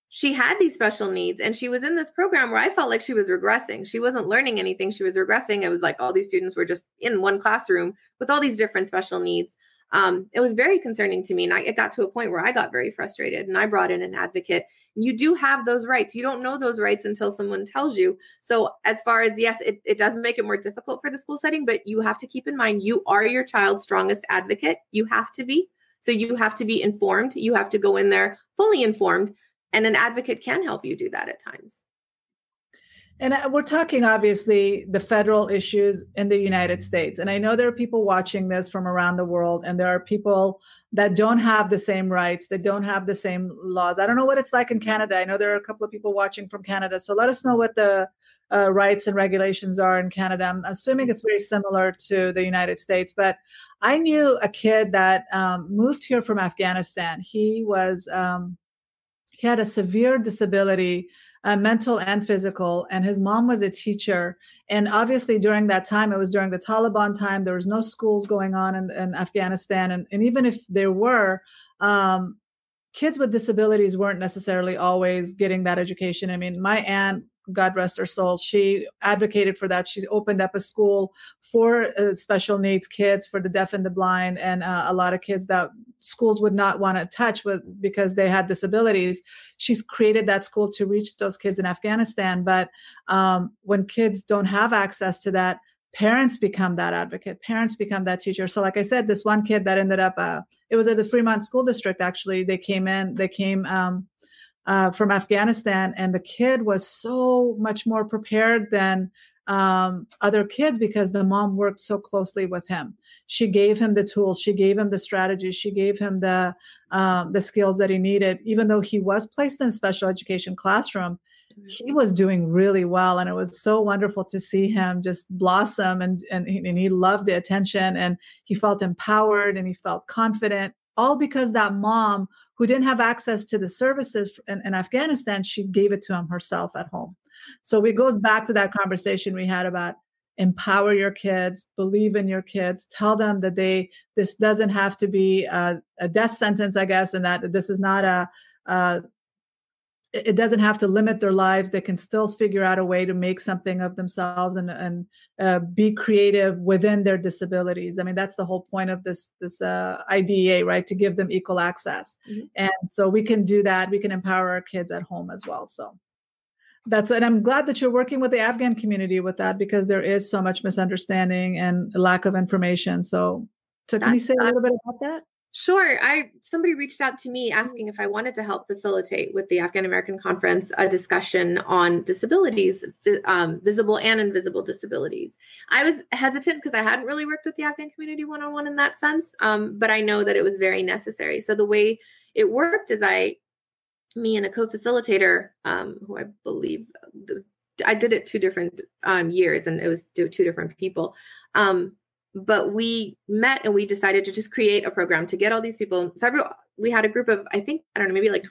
Speaker 2: she had these special needs, and she was in this program where I felt like she was regressing. She wasn't learning anything. She was regressing. It was like all these students were just in one classroom with all these different special needs. It was very concerning to me. And it got to a point where I got very frustrated, and I brought in an advocate. You do have those rights. You don't know those rights until someone tells you. So as far as, yes, it does make it more difficult for the school setting, but you have to keep in mind, you are your child's strongest advocate. You have to be. So you have to be informed. You have to go in there fully informed, and an advocate can help you do that at times.
Speaker 1: And we're talking, obviously, the federal issues in the United States. And I know there are people watching this from around the world, and there are people that don't have the same rights, that don't have the same laws. I don't know what it's like in Canada. I know there are a couple of people watching from Canada. So let us know what the rights and regulations are in Canada. I'm assuming it's very similar to the United States. But I knew a kid that moved here from Afghanistan. He had a severe disability, mental and physical, and his mom was a teacher. And obviously during that time, it was during the Taliban time, there was no schools going on in Afghanistan. And even if there were, kids with disabilities weren't necessarily always getting that education. I mean, my aunt, God rest her soul, she advocated for that. She opened up a school for special needs kids, for the deaf and the blind, and a lot of kids that schools would not want to touch because they had disabilities. She's created that school to reach those kids in Afghanistan. But when kids don't have access to that, parents become that advocate. Parents become that teacher. So like I said, this one kid that ended up, it was at the Fremont School District, actually. They came from Afghanistan, and the kid was so much more prepared than other kids because the mom worked so closely with him. She gave him the tools, she gave him the strategies, she gave him the skills that he needed. Even though he was placed in a special education classroom, he was doing really well, and it was so wonderful to see him just blossom. And he loved the attention, and he felt empowered, and he felt confident. all because that mom who didn't have access to the services in Afghanistan, she gave it to him herself at home. So it goes back to that conversation we had about empower your kids, believe in your kids, tell them that this doesn't have to be a death sentence, I guess, and that this is not it doesn't have to limit their lives. They can still figure out a way to make something of themselves and be creative within their disabilities. I mean, that's the whole point of this IDEA, right? To give them equal access. Mm-hmm. And so we can do that. We can empower our kids at home as well. So and I'm glad that you're working with the Afghan community with that, because there is so much misunderstanding and lack of information. So can you say a little bit about that?
Speaker 2: Sure. Somebody reached out to me asking if I wanted to help facilitate with the Afghan American Conference a discussion on disabilities, visible and invisible disabilities. I was hesitant because I hadn't really worked with the Afghan community one-on-one in that sense, but I know that it was very necessary. So the way it worked is me and a co-facilitator, who I believe I did it 2 different years, and it was 2 different people. But we met and we decided to just create a program to get all these people. So we had a group of, I think, I don't know, maybe like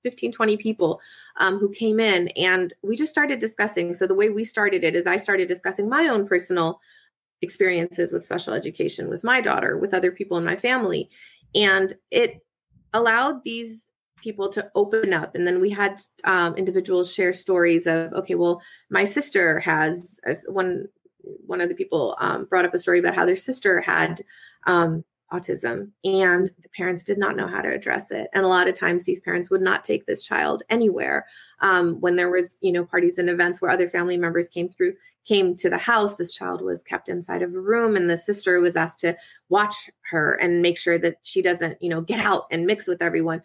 Speaker 2: 15-20 people who came in, and we just started discussing. So the way we started it is I started discussing my own personal experiences with special education with my daughter, with other people in my family. And it allowed these people to open up. And then we had individuals share stories of, okay, well, my sister has, one of the people brought up a story about how their sister had autism, and the parents did not know how to address it. And a lot of times these parents would not take this child anywhere. When there was, parties and events where other family members came to the house, this child was kept inside of a room, and the sister was asked to watch her and make sure that she doesn't, get out and mix with everyone.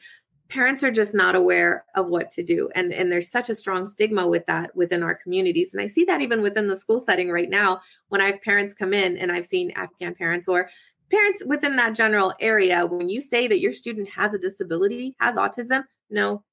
Speaker 2: Parents are just not aware of what to do. And there's such a strong stigma with that within our communities. And I see that even within the school setting right now, when I have parents come in, and I've seen Afghan parents or parents within that general area, when you say that your student has a disability, has autism, no,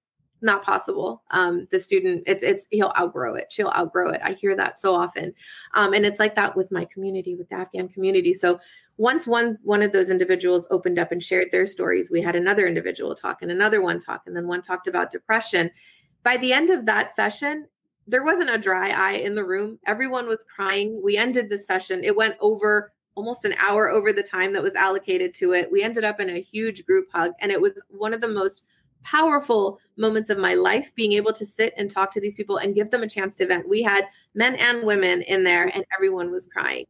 Speaker 2: not possible. The student, he'll outgrow it. She'll outgrow it. I hear that so often. And it's like that with my community, with the Afghan community. So once one of those individuals opened up and shared their stories, we had another individual talk and another one talk, and then one talked about depression. By the end of that session, there wasn't a dry eye in the room. Everyone was crying. We ended the session. It went over almost an hour over the time that was allocated to it. We ended up in a huge group hug, and it was one of the most powerful moments of my life, being able to sit and talk to these people and give them a chance to vent. We had men and women in there, and everyone was crying.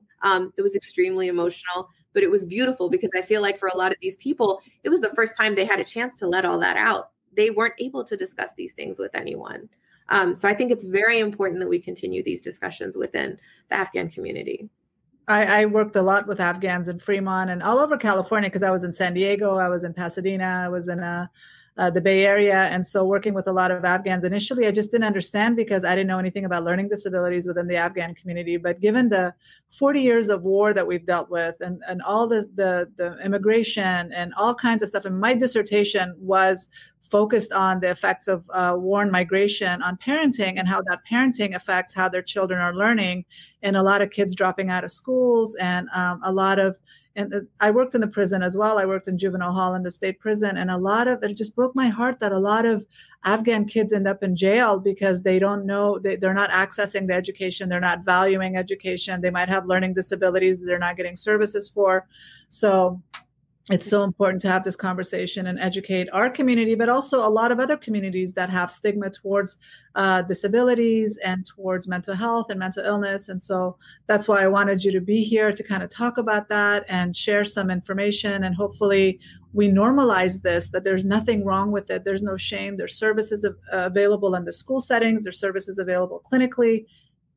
Speaker 2: It was extremely emotional, but it was beautiful, because I feel like for a lot of these people, it was the first time they had a chance to let all that out. They weren't able to discuss these things with anyone. So I think it's very important that we continue these discussions within the Afghan community.
Speaker 1: I worked a lot with Afghans in Fremont and all over California, because I was in San Diego, I was in Pasadena, I was in the Bay Area. And so working with a lot of Afghans, initially, I just didn't understand, because I didn't know anything about learning disabilities within the Afghan community. But given the 40 years of war that we've dealt with, and all the immigration and all kinds of stuff, and my dissertation was focused on the effects of war and migration on parenting, and how that parenting affects how their children are learning, and a lot of kids dropping out of schools, and and I worked in the prison as well. I worked in juvenile hall in the state prison. And it just broke my heart that a lot of Afghan kids end up in jail because they don't know, they're not accessing the education. They're not valuing education. They might have learning disabilities that they're not getting services for. So it's so important to have this conversation and educate our community, but also a lot of other communities that have stigma towards disabilities and towards mental health and mental illness. And so that's why I wanted you to be here to kind of talk about that and share some information. And hopefully we normalize this, that there's nothing wrong with it. There's no shame. There's services available in the school settings. There's services available clinically.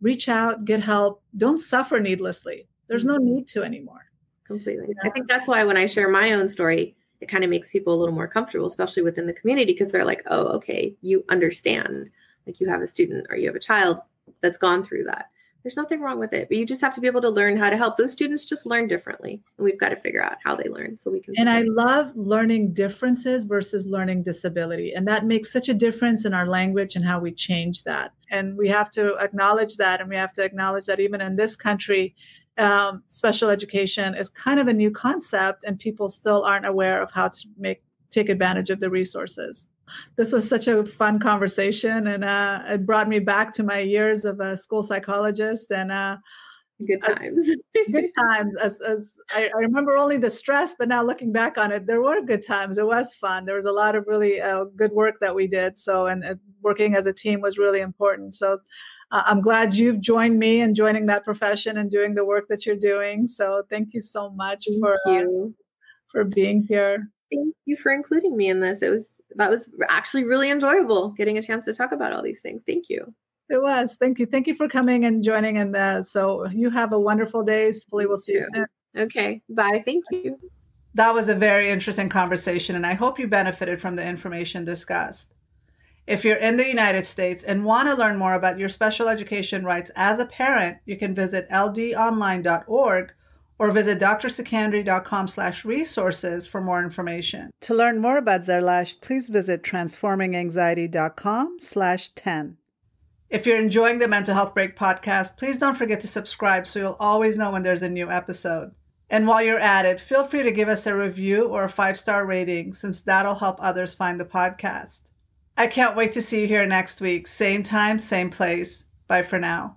Speaker 1: Reach out, get help. Don't suffer needlessly. There's no need to anymore.
Speaker 2: Completely. Yeah. I think that's why when I share my own story, it kind of makes people a little more comfortable, especially within the community, because they're like, oh, okay, you understand. Like, you have a student or you have a child that's gone through that. There's nothing wrong with it, but you just have to be able to learn how to help. Those students just learn differently, and we've got to figure out how they learn so we can.
Speaker 1: And I love learning differences versus learning disability. And that makes such a difference in our language and how we change that. And we have to acknowledge that. And we have to acknowledge that even in this country, special education is kind of a new concept and people still aren't aware of how to take advantage of the resources. This was such a fun conversation, and it brought me back to my years of a school psychologist, and
Speaker 2: good times.
Speaker 1: Good times. As I remember only the stress, but now looking back on it, there were good times. It was fun. There was a lot of really good work that we did. So, and working as a team was really important. So I'm glad you've joined me in joining that profession and doing the work that you're doing. So thank you so much for being here.
Speaker 2: Thank you for including me in this. That was actually really enjoyable getting a chance to talk about all these things. Thank you.
Speaker 1: It was. Thank you. Thank you for coming and joining. And so you have a wonderful day. Hopefully we'll see you soon.
Speaker 2: Okay. Bye. Thank you.
Speaker 1: That was a very interesting conversation, and I hope you benefited from the information discussed. If you're in the United States and want to learn more about your special education rights as a parent, you can visit ldonline.org or visit drsekandari.com/resources for more information. To learn more about Zarlasht, please visit transforminganxiety.com/10. If you're enjoying the Mental Health Break podcast, please don't forget to subscribe so you'll always know when there's a new episode. And while you're at it, feel free to give us a review or a 5-star rating, since that'll help others find the podcast. I can't wait to see you here next week. Same time, same place. Bye for now.